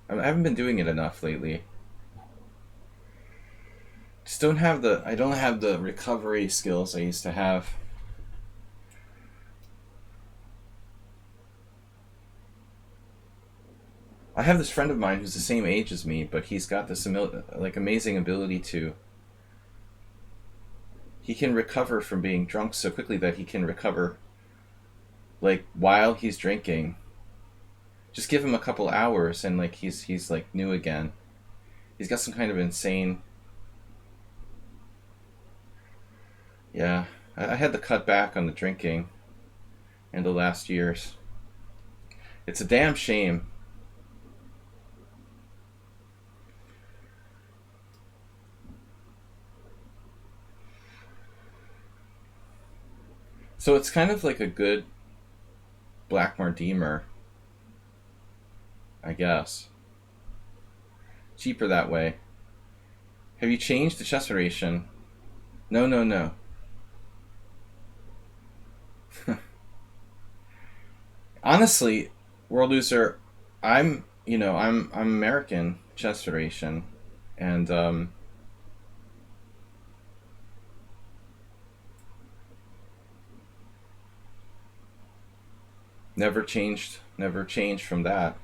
I haven't been doing it enough lately. Just don't have the... I don't have the recovery skills I used to have. I have this friend of mine who's the same age as me, but he's got this like amazing ability to... He can recover from being drunk so quickly that he can recover, like, while he's drinking. Just give him a couple hours and, like, he's like new again. He's got some kind of insane... Yeah, I had to cut back on the drinking in the last years. It's a damn shame. So it's kind of like a good Blackmore Deemer, I guess. Cheaper that way. Have you changed the chess federation? No, no, no. Honestly, World Loser, I'm American chess federation, and never changed from that.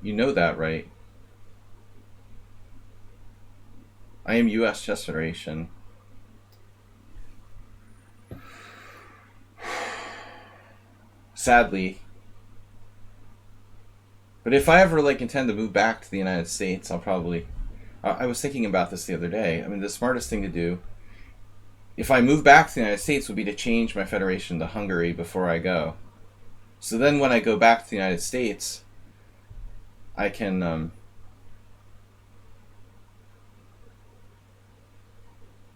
You know that, right? I am U.S. Chess Federation. Sadly. But if I ever like intend to move back to the United States, I'll probably... I was thinking about this the other day. I mean, the smartest thing to do, if I move back to the United States, would be to change my federation to Hungary before I go. So then when I go back to the United States, I can... No,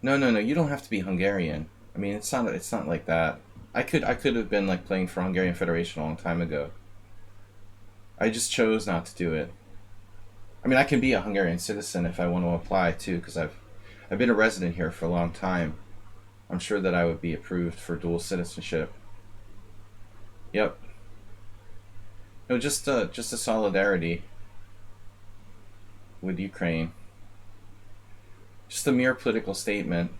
no, no, you don't have to be Hungarian. I mean, it's not like that. I could have been like playing for Hungarian Federation a long time ago. I just chose not to do it. I mean, I can be a Hungarian citizen if I want to apply too, because I've been a resident here for a long time. I'm sure that I would be approved for dual citizenship. Yep. No, just a solidarity with Ukraine. Just a mere political statement.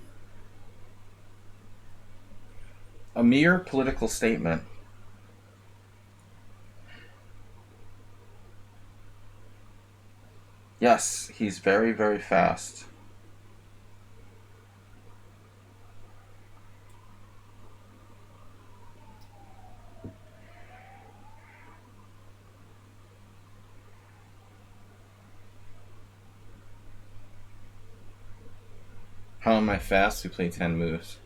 A mere political statement. Yes, he's very, very fast. How am I fast? We play 10 moves.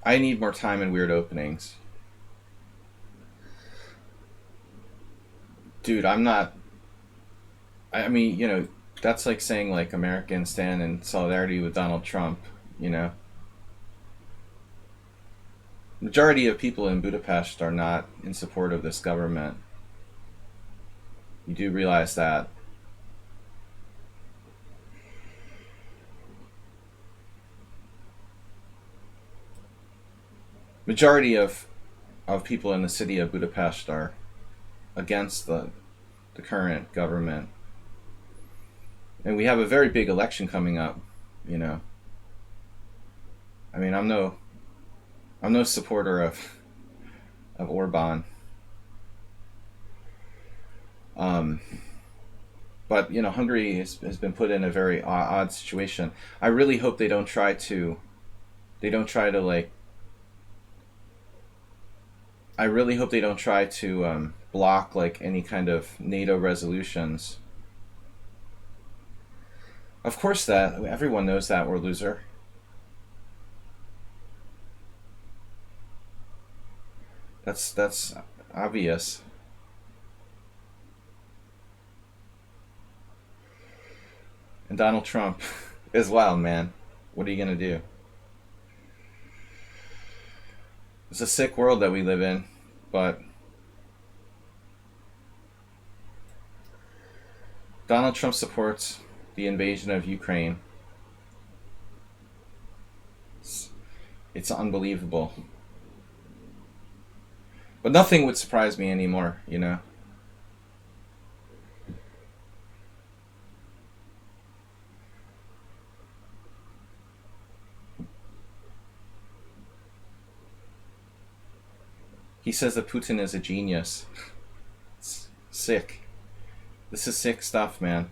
I need more time and weird openings. Dude, I'm not... I mean, that's like saying, like, Americans stand in solidarity with Donald Trump, you know? Majority of people in Budapest are not in support of this government. You do realize that. majority of people in the city of Budapest are against the current government. And we have a very big election coming up, you know. I mean, I'm no supporter of Orban. But you know, Hungary has been put in a very odd situation. I really hope they don't try to like. I really hope they don't try to block like any kind of NATO resolutions. Of course, that everyone knows that we're a loser. That's obvious. And Donald Trump is wild, man. What are you gonna do? It's a sick world that we live in, but Donald Trump supports the invasion of Ukraine. It's unbelievable. But nothing would surprise me anymore, you know? He says that Putin is a genius. It's sick. This is sick stuff, man.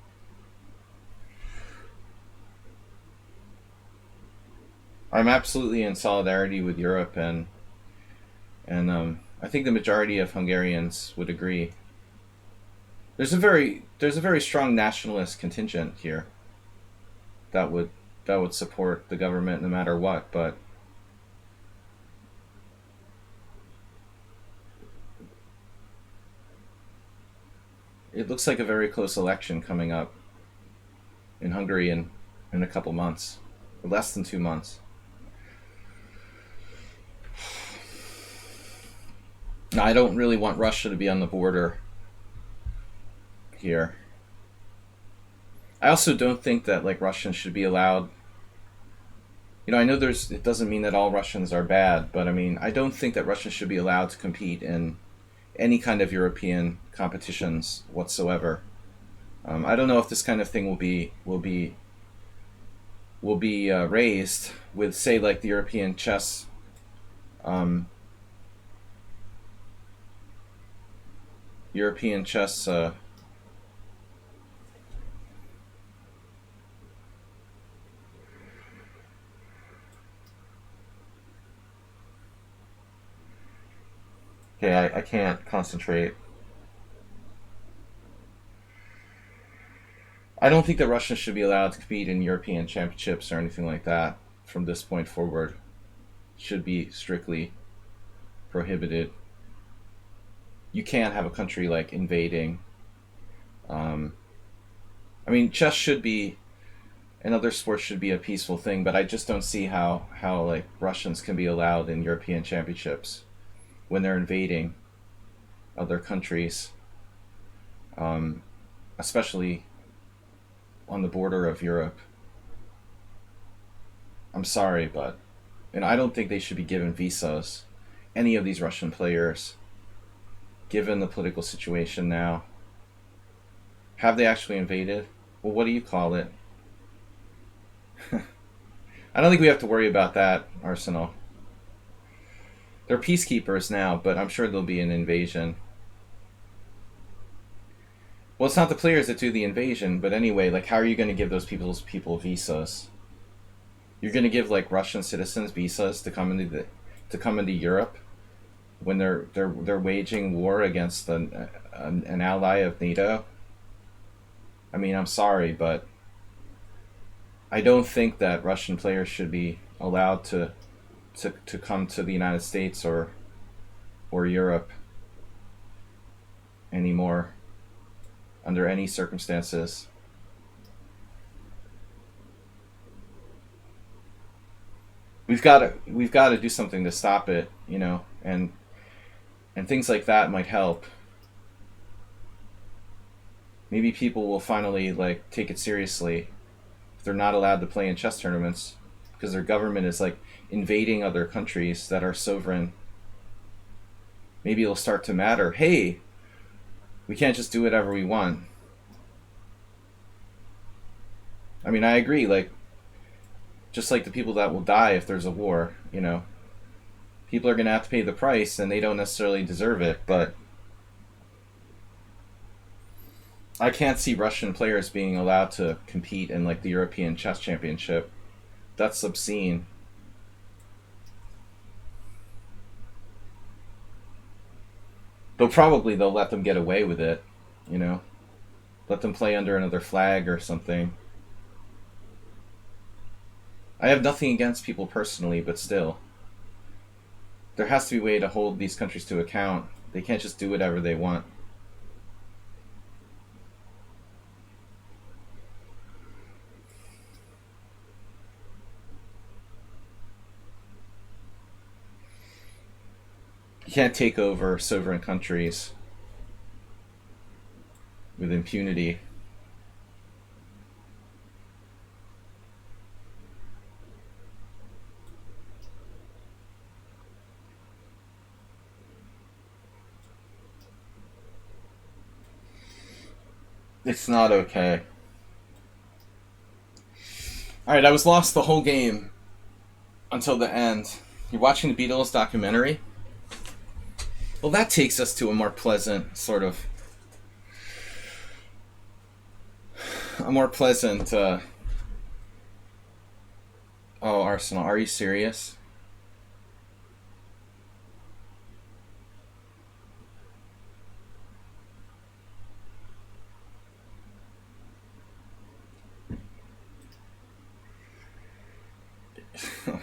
I'm absolutely in solidarity with Europe, and I think the majority of Hungarians would agree. There's a very strong nationalist contingent here that would support the government no matter what, but it looks like a very close election coming up in Hungary in a couple months, less than 2 months. I don't really want Russia to be on the border here. I also don't think that like Russians should be allowed. You know, I know it doesn't mean that all Russians are bad, but I mean, I don't think that Russians should be allowed to compete in any kind of European competitions whatsoever. I don't know if this kind of thing will be raised with, say, like the European chess. European chess. Okay, I can't concentrate. I don't think that Russians should be allowed to compete in European championships or anything like that from this point forward. It should be strictly prohibited. You can't have a country like invading. I mean, chess should be, and other sports should be a peaceful thing, but I just don't see how like Russians can be allowed in European championships when they're invading other countries, especially on the border of Europe. I'm sorry, but and I don't think they should be given visas. Any of these Russian players, given the political situation now. Have they actually invaded? Well, what do you call it? I don't think we have to worry about that, Arsenal. They're peacekeepers now, but I'm sure there'll be an invasion. Well, it's not the players that do the invasion, but anyway, like, how are you going to give those people visas? You're going to give like Russian citizens visas to come into Europe when they're waging war against an ally of NATO. I mean, I'm sorry, but I don't think that Russian players should be allowed to come to the United States or Europe anymore under any circumstances. We've got to do something to stop it, you know, and things like that might help. Maybe people will finally like take it seriously if they're not allowed to play in chess tournaments. because their government is like invading other countries that are sovereign. Maybe it'll start to matter. Hey, we can't just do whatever we want. I mean, I agree. Like, just like the people that will die if there's a war, you know, people are going to have to pay the price, and they don't necessarily deserve it. But I can't see Russian players being allowed to compete in like the European Chess Championship. That's obscene. They'll let them get away with it, you know, let them play under another flag or something. I have nothing against people personally, but still, there has to be a way to hold these countries to account. They can't just do whatever they want. You can't take over sovereign countries with impunity. It's not okay. Alright, I was lost the whole game until the end. You're watching the Beatles documentary? Well, that takes us to a more pleasant sort of... A more pleasant... Oh, Arsenal, are you serious?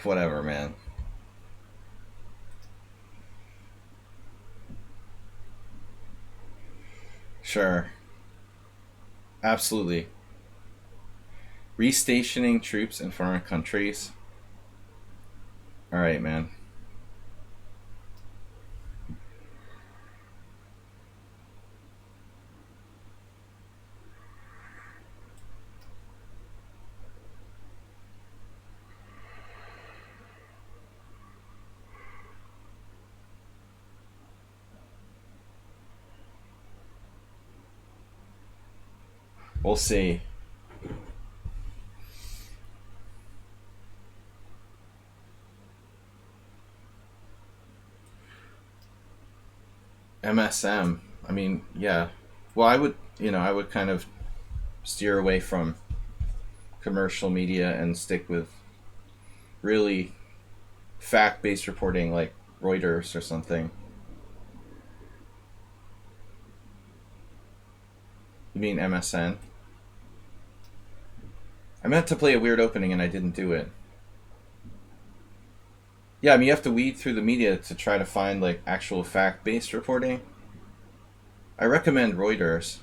Whatever, man. Sure. Absolutely. Restationing troops in foreign countries. Alright, man. We'll see. MSM. I mean, yeah. Well, I would kind of steer away from commercial media and stick with really fact-based reporting like Reuters or something. You mean MSN? I meant to play a weird opening and I didn't do it. Yeah, I mean, you have to weed through the media to try to find like actual fact-based reporting. I recommend Reuters.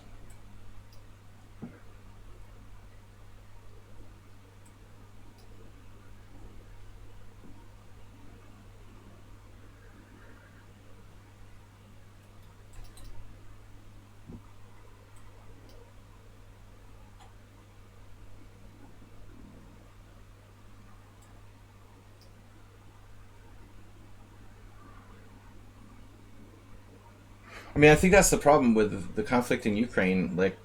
I mean, I think that's the problem with the conflict in Ukraine. Like,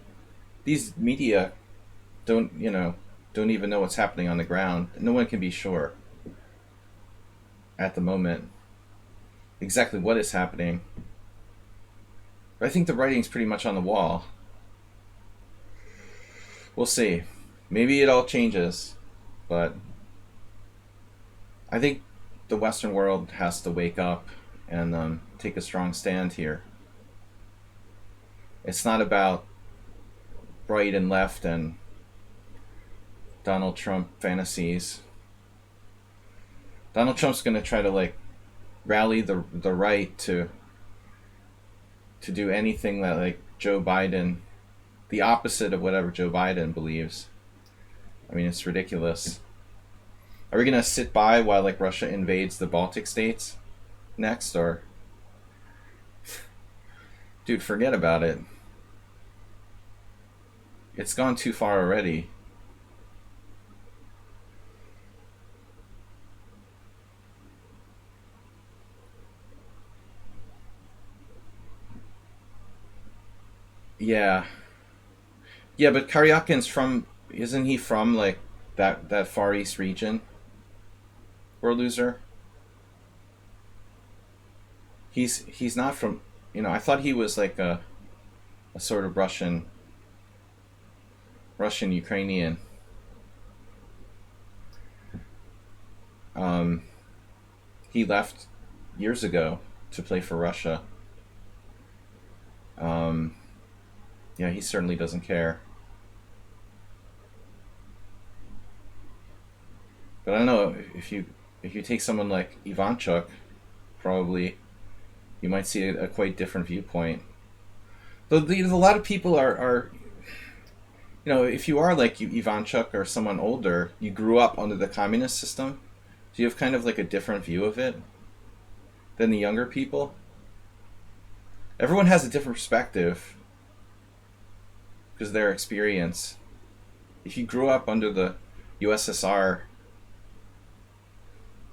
these media don't even know what's happening on the ground. No one can be sure at the moment exactly what is happening. But I think the writing's pretty much on the wall. We'll see. Maybe it all changes, but I think the Western world has to wake up and take a strong stand here. It's not about right and left and Donald Trump fantasies. Donald Trump's going to try to like rally the right to do anything that like Joe Biden, the opposite of whatever Joe Biden believes. I mean, it's ridiculous. Are we going to sit by while like Russia invades the Baltic states next, or dude, forget about it. It's gone too far already. Yeah. Yeah, but Karyakin's from, isn't he from like that Far East region? Or loser? He's not from, I thought he was like a sort of Russian Ukrainian. Um, he left years ago to play for Russia. Um, yeah, he certainly doesn't care. But I don't know if you take someone like Ivanchuk, probably you might see a quite different viewpoint. Though a lot of people are if you are like Ivanchuk or someone older, you grew up under the communist system, so you have kind of like a different view of it than the younger people. Everyone has a different perspective because of their experience. If you grew up under the USSR,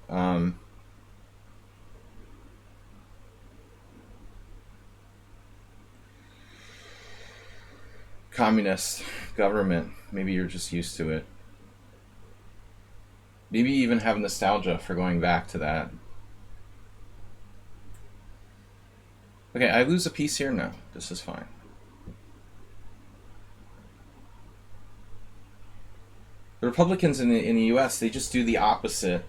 um, communist government, maybe you're just used to it. Maybe you even have nostalgia for going back to that. Okay, I lose a piece here? No, this is fine. The Republicans in the U.S., they just do the opposite.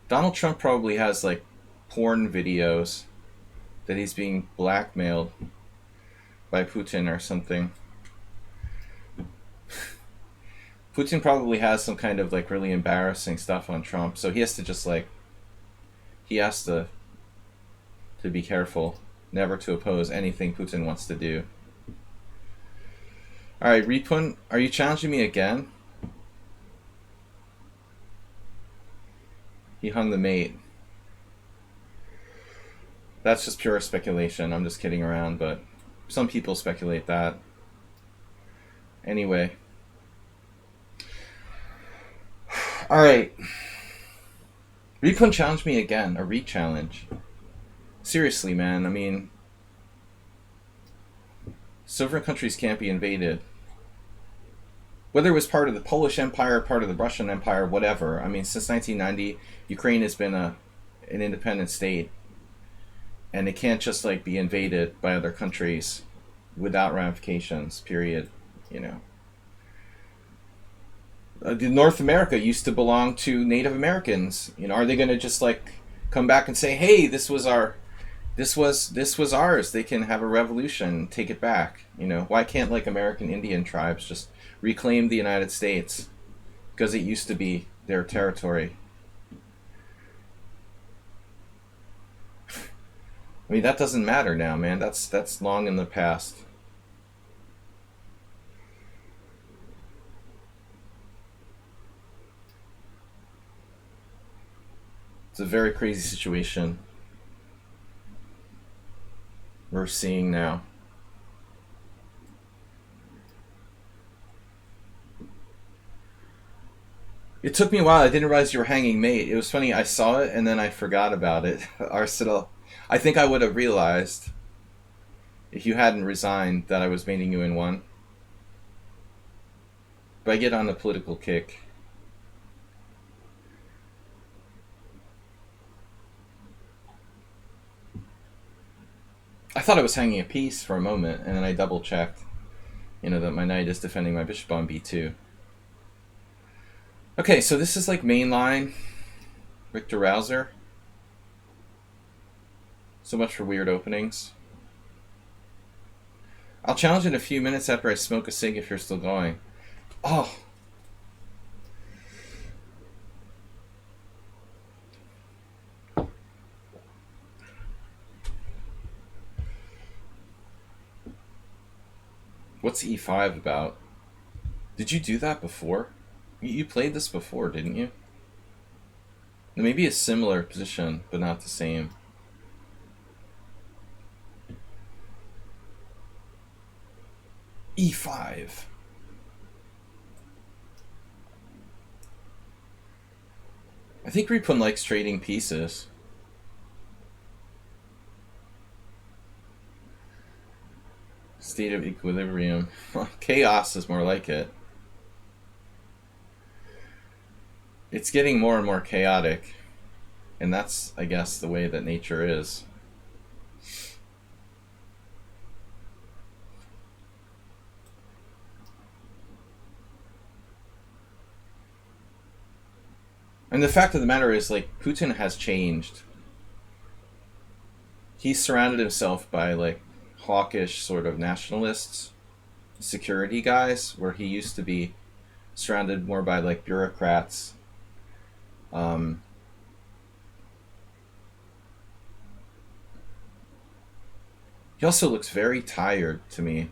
Donald Trump probably has like porn videos that he's being blackmailed by Putin or something. Putin probably has some kind of like really embarrassing stuff on Trump, so he has to just like he has to be careful never to oppose anything Putin wants to do. All right, Ripun, are you challenging me again? He hung the mate. That's just pure speculation. I'm just kidding around, but some people speculate that. Anyway. Alright. Ripun challenged me again. A re-challenge. Seriously, man. I mean, sovereign countries can't be invaded. Whether it was part of the Polish Empire, part of the Russian Empire, whatever. I mean, since 1990, Ukraine has been an independent state. And it can't just like be invaded by other countries without ramifications, period. North America used to belong to Native Americans. Are they going to just like come back and say, "Hey, this was ours. They can have a revolution, take it back." Why can't like American Indian tribes just reclaim the United States because it used to be their territory? I mean, that doesn't matter now, man. That's long in the past. It's a very crazy situation we're seeing now. It took me a while. I didn't realize you were hanging mate. It was funny. I saw it and then I forgot about it. Arsenal. I think I would have realized if you hadn't resigned that I was mating you in one. But I get on the political kick. I thought I was hanging a piece for a moment, and then I double checked, that my knight is defending my bishop on b2. Okay, so this is like mainline Richter Rouser. So much for weird openings. I'll challenge in a few minutes after I smoke a cig if you're still going. Oh. What's e5 about? Did you do that before? You played this before, didn't you? Maybe a similar position, but not the same. e5. I think Ripun likes trading pieces. State of equilibrium. Chaos is more like it. It's getting more and more chaotic. And that's, I guess, the way that nature is. And the fact of the matter is, like, Putin has changed. He's surrounded himself by, like, hawkish sort of nationalists, security guys, where he used to be surrounded more by, like, bureaucrats. He also looks very tired to me.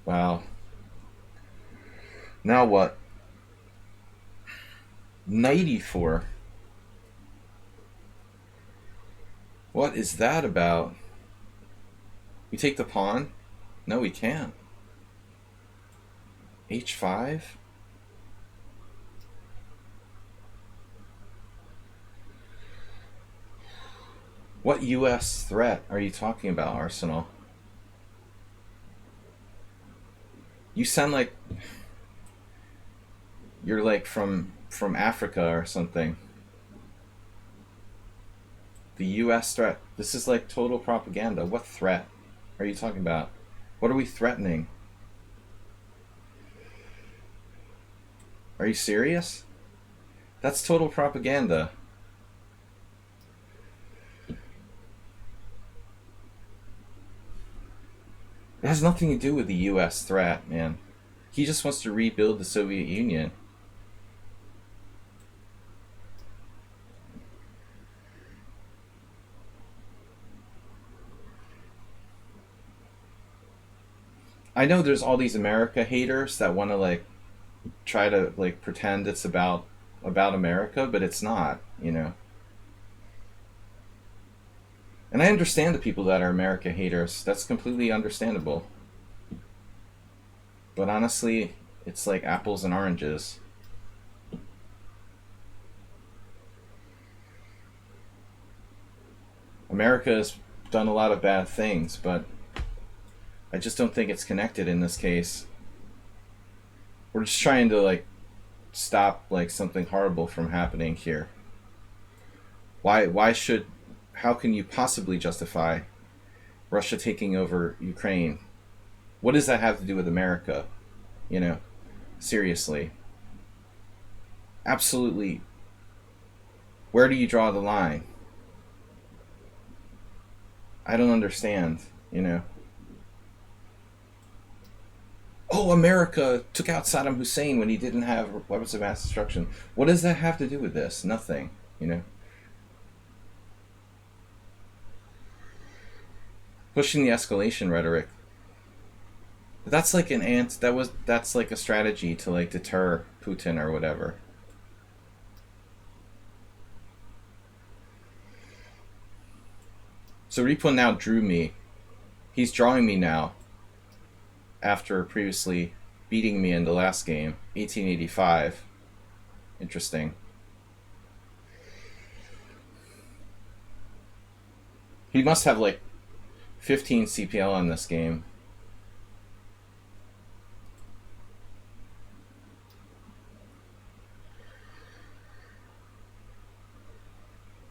Wow. Now what? 94. What is that about? We take the pawn? No, we can't. H5? What US threat are you talking about, Arsenal? You sound like you're like from Africa or something. The US threat. This is like total propaganda. What threat are you talking about? What are we threatening? Are you serious? That's total propaganda. It has nothing to do with the US threat, man. He just wants to rebuild the Soviet Union. I know there's all these America haters that want to like try to like pretend it's about America, but it's not, you know. And I understand the people that are America haters. That's completely understandable. But honestly, it's like apples and oranges. America has done a lot of bad things, but I just don't think it's connected in this case. We're just trying to like stop like something horrible from happening here. Why should how can you possibly justify Russia taking over Ukraine? What does that have to do with America? You know, seriously. Absolutely. Where do you draw the line? I don't understand, you know. Oh, America took out Saddam Hussein when he didn't have weapons of mass destruction. What does that have to do with this? Nothing, you know. Pushing the escalation rhetoric. That's like that's like a strategy to like deter Putin or whatever. So Ripon now drew me. He's drawing me now after previously beating me in the last game, 1885. Interesting. He must have like 15 CPL on this game.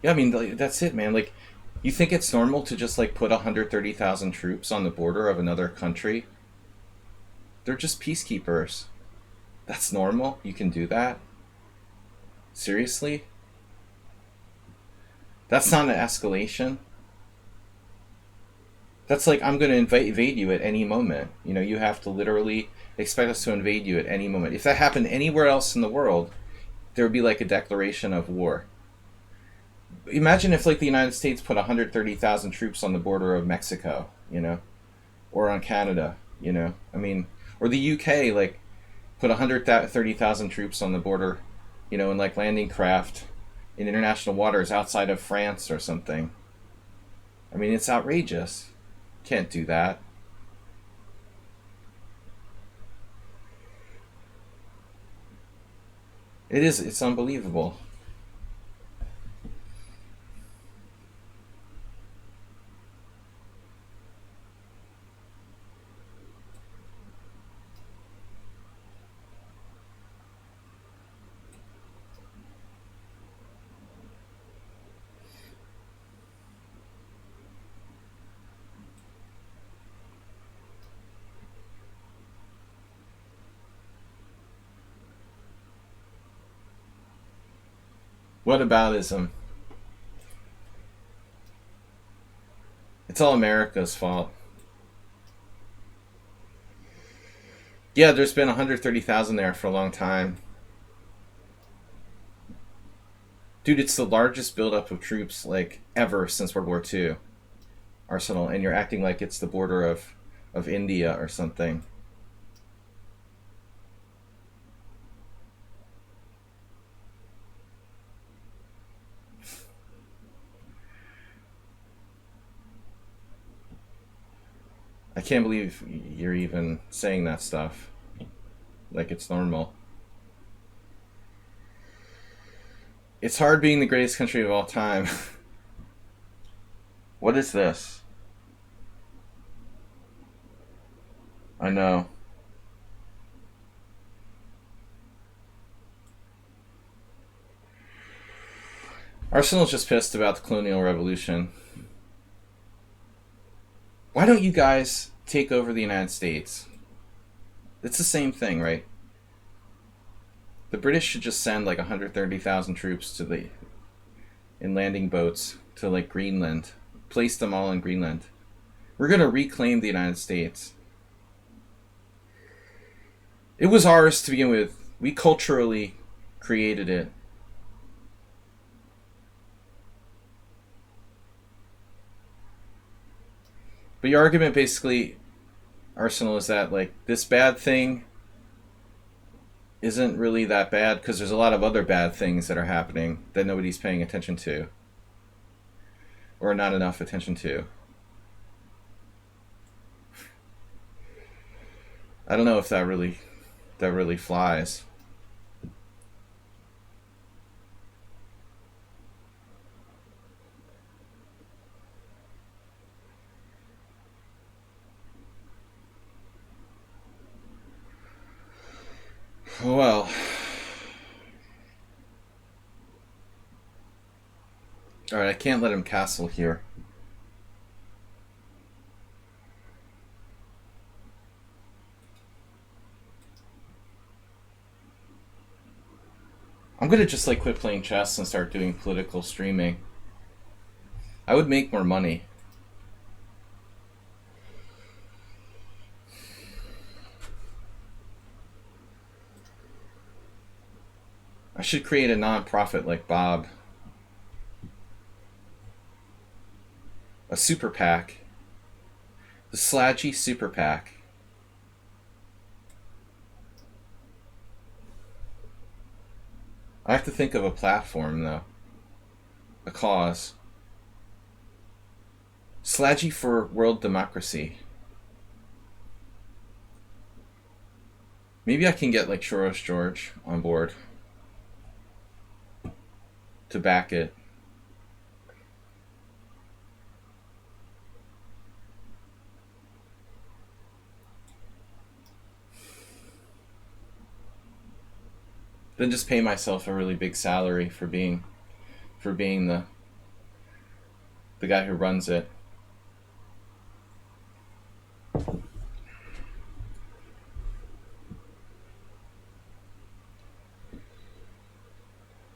Yeah, I mean, that's it, man. Like, you think it's normal to just like put 130,000 troops on the border of another country? They're just peacekeepers. That's normal? You can do that? Seriously? That's not an escalation? That's like, I'm going to invade you at any moment. You know, you have to literally expect us to invade you at any moment. If that happened anywhere else in the world, there would be like a declaration of war. Imagine if like the United States put 130,000 troops on the border of Mexico, you know, or on Canada, you know. I mean, or the UK like put 130,000 troops on the border, you know, in like landing craft in international waters outside of France or something. I mean, it's outrageous. Can't do that. It is. It's unbelievable. Whataboutism? It's all America's fault. Yeah, there's been 130,000 there for a long time. Dude, it's the largest buildup of troops, like, ever since World War II. Arsenal, and you're acting like it's the border of India or something. I can't believe you're even saying that stuff. Like it's normal. It's hard being the greatest country of all time. What is this? I know. Arsenal's just pissed about the colonial revolution. Why don't you guys take over the United States? It's the same thing, right? The British should just send like 130,000 troops to in landing boats to like Greenland. Place them all in Greenland. We're gonna reclaim the United States. It was ours to begin with. We culturally created it. But your argument basically, Arsenal, is that like this bad thing isn't really that bad because there's a lot of other bad things that are happening that nobody's paying attention to. Or not enough attention to. I don't know if that really flies. Well, alright, I can't let him castle here. I'm gonna just like quit playing chess and start doing political streaming. I would make more money. I should create a non-profit like Bob. A super PAC. The Slaggy Super PAC. I have to think of a platform though. A cause. Slaggy for world democracy. Maybe I can get like Soros George on board to back it. Then just pay myself a really big salary for being the guy who runs it.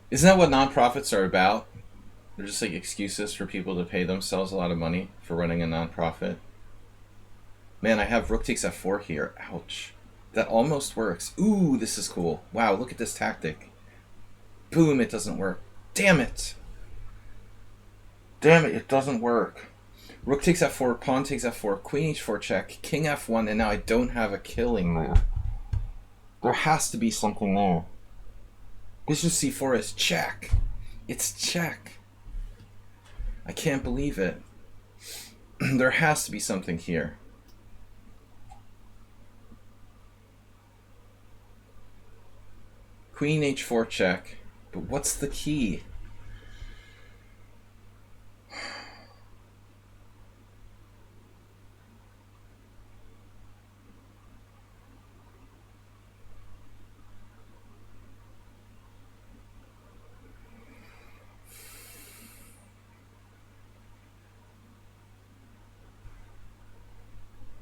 Isn't that what nonprofits are about? They're just like excuses for people to pay themselves a lot of money for running a nonprofit. Man, I have rook takes f4 here. Ouch. That almost works. Ooh, this is cool. Wow, look at this tactic. Boom, it doesn't work. Damn it. Damn it, it doesn't work. Rook takes f4, pawn takes f4, queen h4 check, king f1, and now I don't have a killing move. There has to be something there. Bishop c4 is check. It's check. I can't believe it. There has to be something here. Queen h4 check. But what's the key?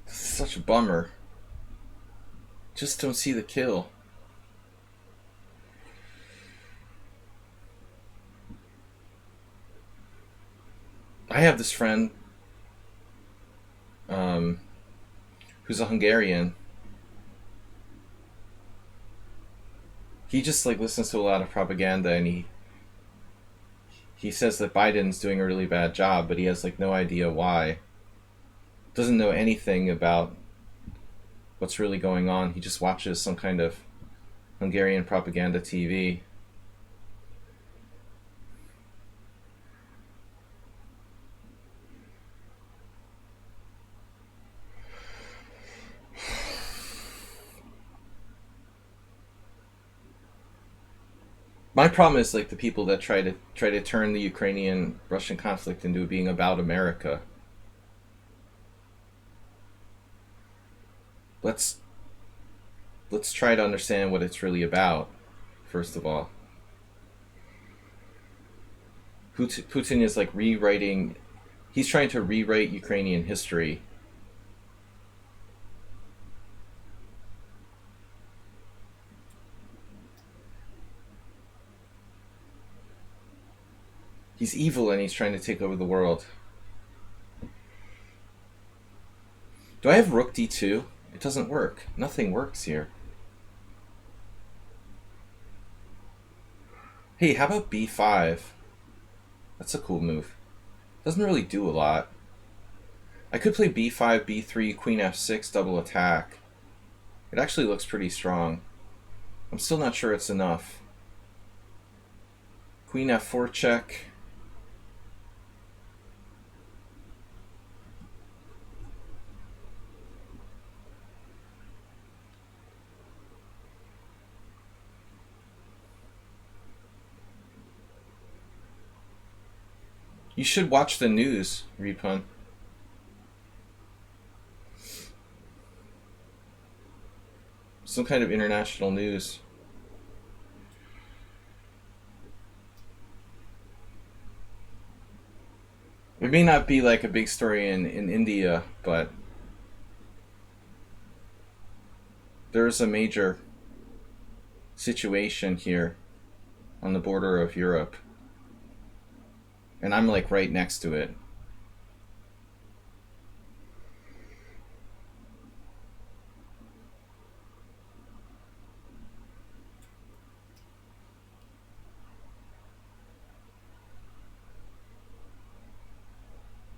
This is such a bummer. Just don't see the kill. I have this friend who's a Hungarian. He just like listens to a lot of propaganda, and he says that Biden's doing a really bad job, but he has like no idea why. Doesn't know anything about what's really going on. He just watches some kind of Hungarian propaganda TV. My problem is like the people that try to turn the Ukrainian-Russian conflict into being about America. Let's try to understand what it's really about, first of all. Putin is like rewriting. He's trying to rewrite Ukrainian history. He's evil and he's trying to take over the world. Do I have rook d2? It doesn't work. Nothing works here. Hey, how about b5? That's a cool move. Doesn't really do a lot. I could play b5, b3, queen f6, double attack. It actually looks pretty strong. I'm still not sure it's enough. Queen f4 check. You should watch the news, Repun. Some kind of international news. It may not be like a big story in India, but there's a major situation here on the border of Europe. And I'm like right next to it.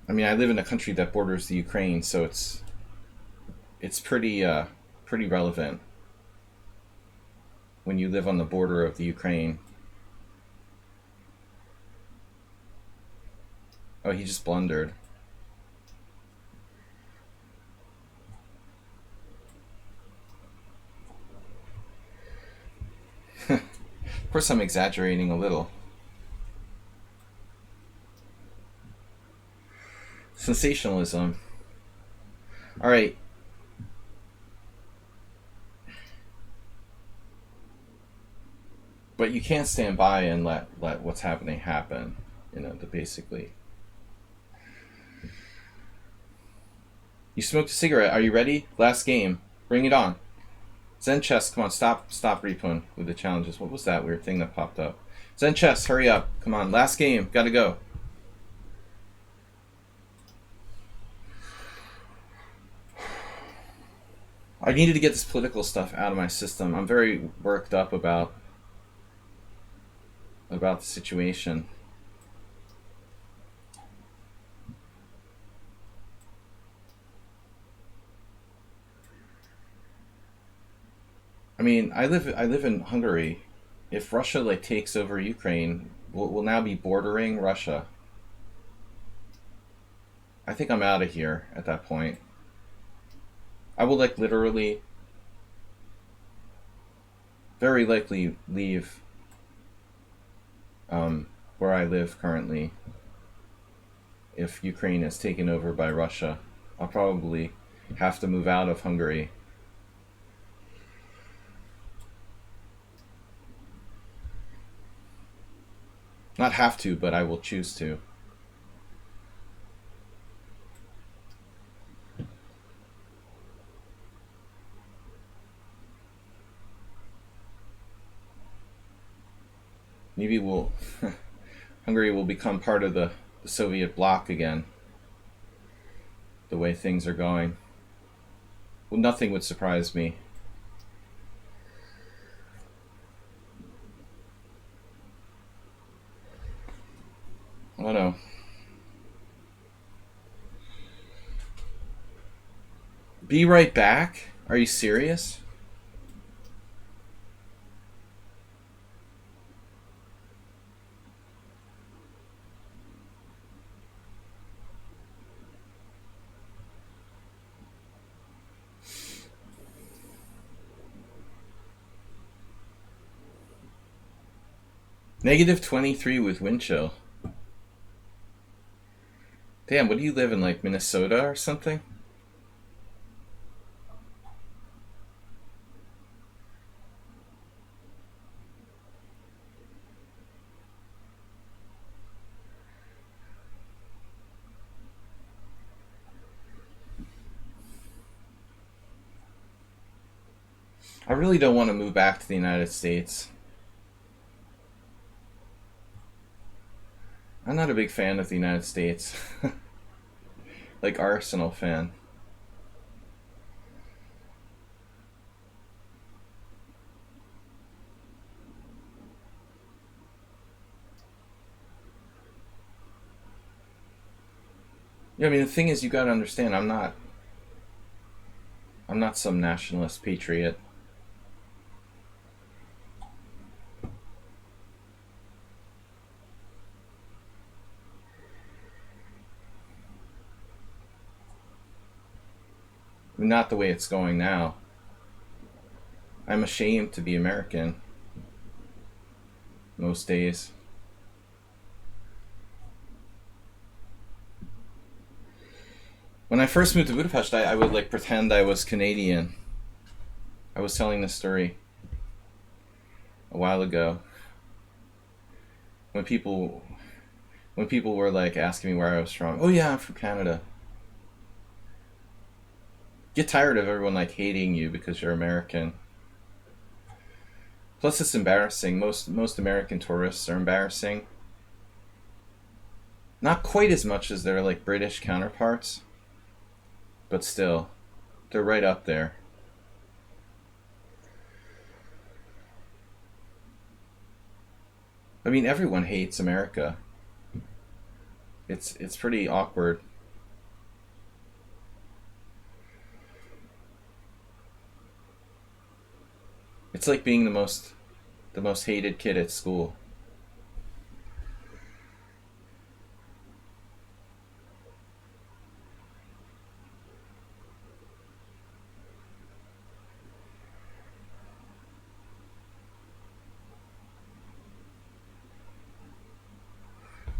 I mean, I live in a country that borders the Ukraine, so it's pretty relevant when you live on the border of the Ukraine. Oh, he just blundered. Of course, I'm exaggerating a little. Sensationalism. All right. But you can't stand by and let what's happening happen. You know, basically. You smoked a cigarette. Are you ready? Last game. Bring it on. Zen Chess, come on, stop Repun with the challenges. What was that weird thing that popped up? Zen Chess, hurry up. Come on, last game. Gotta go. I needed to get this political stuff out of my system. I'm very worked up about the situation. I mean, I live in Hungary. If Russia like takes over Ukraine, we'll now be bordering Russia. I think I'm out of here at that point. I will like literally very likely leave where I live currently if Ukraine is taken over by Russia. I'll probably have to move out of Hungary. Not have to, but I will choose to. Maybe we'll Hungary will become part of the Soviet bloc again. The way things are going. Well, nothing would surprise me. Oh no. Be right back? Are you serious? Negative 23 with wind chill. Damn, what do you live in, like Minnesota or something? I really don't want to move back to the United States. I'm not a big fan of the United States. Like Arsenal fan. Yeah, I mean the thing is you gotta understand I'm not some nationalist patriot. I mean, not the way it's going now. I'm ashamed to be American most days. When I first moved to Budapest, I would like pretend I was Canadian. I was telling this story a while ago. When people were like asking me where I was from. Oh yeah, I'm from Canada. Get tired of everyone like hating you because you're American. Plus it's embarrassing. Most American tourists are embarrassing. Not quite as much as their like British counterparts, but still, they're right up there. I mean, everyone hates America. It's pretty awkward. It's like being the most hated kid at school.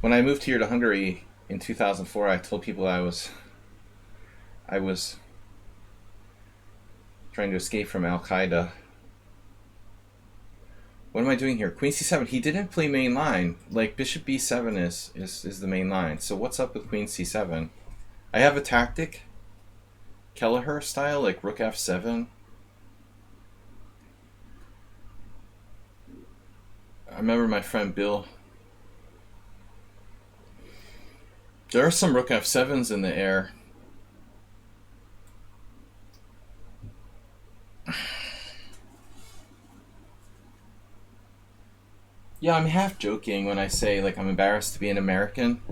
When I moved here to Hungary in 2004, I told people I was trying to escape from Al Qaeda. What am I doing here? Queen c7. He didn't play main line. Like bishop b7 is the main line. So what's up with queen c7? I have a tactic, Kelleher style, like rook f7. I remember my friend Bill. There are some rook f7s in the air. Yeah, I'm half joking when I say like I'm embarrassed to be an American.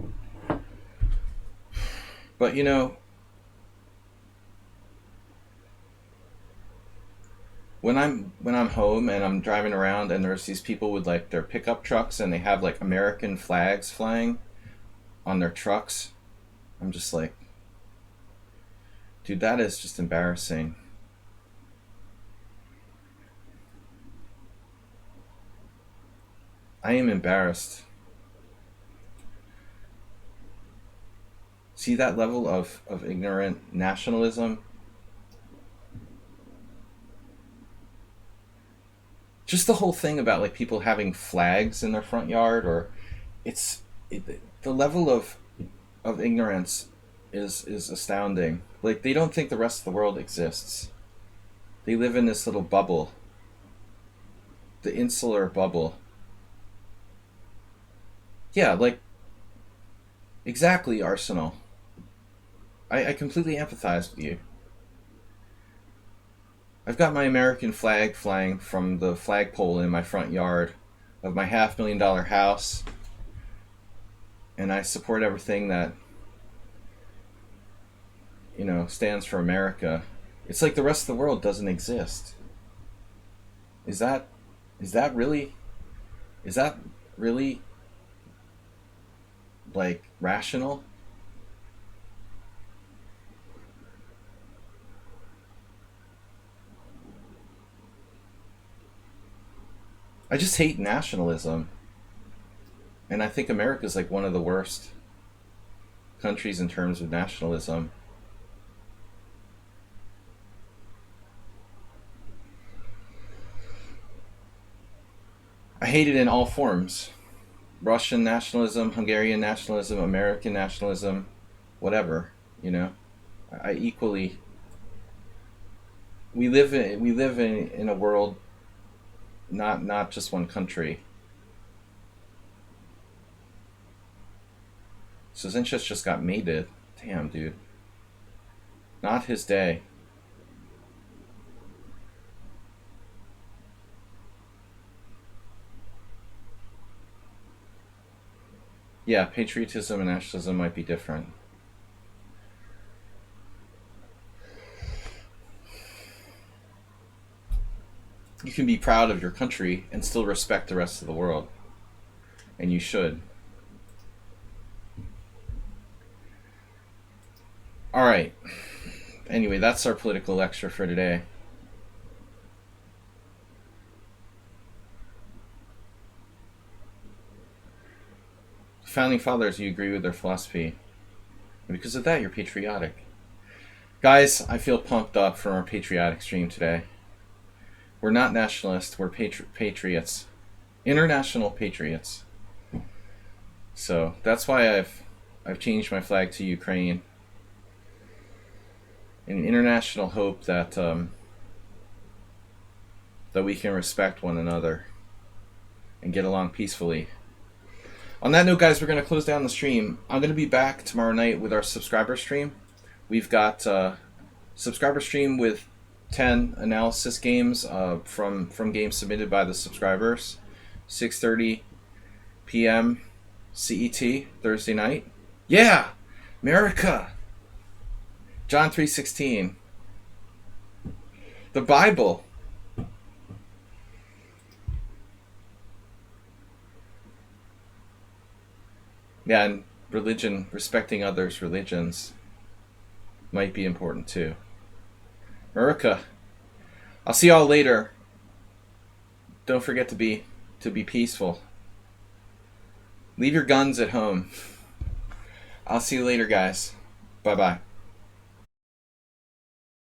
But you know, when I'm home and I'm driving around and there's these people with like their pickup trucks and they have like American flags flying on their trucks, I'm just like, dude, that is just embarrassing. I am embarrassed. See that level of ignorant nationalism? Just the whole thing about like people having flags in their front yard, or the level of ignorance is astounding. Like they don't think the rest of the world exists. They live in this little bubble. The insular bubble. Yeah, like exactly, Arsenal. I completely empathize with you. I've got my American flag flying from the flagpole in my front yard of my $500,000 house, and I support everything that, you know, stands for America. It's like the rest of the world doesn't exist. Is that really like rational? I just hate nationalism. And I think America's like one of the worst countries in terms of nationalism. I hate it in all forms. Russian nationalism, Hungarian nationalism, American nationalism, whatever, you know. I equally we live in a world, not just one country. So Zinchus just got mated. Damn, dude. Not his day. Yeah, patriotism and nationalism might be different. You can be proud of your country and still respect the rest of the world. And you should. Alright. Anyway, that's our political lecture for today. Founding Fathers, you agree with their philosophy. And because of that, you're patriotic. Guys, I feel pumped up from our patriotic stream today. We're not nationalists, we're patriots. International patriots. So that's why I've changed my flag to Ukraine. In international hope that that we can respect one another and get along peacefully. On that note, guys, we're going to close down the stream. I'm going to be back tomorrow night with our subscriber stream. We've got subscriber stream with 10 analysis games from games submitted by the subscribers. 6:30 p.m. CET Thursday night. Yeah, America. John 3:16. The Bible. Yeah, and religion, respecting others' religions might be important too. America. I'll see y'all later. Don't forget to be peaceful. Leave your guns at home. I'll see you later, guys. Bye-bye.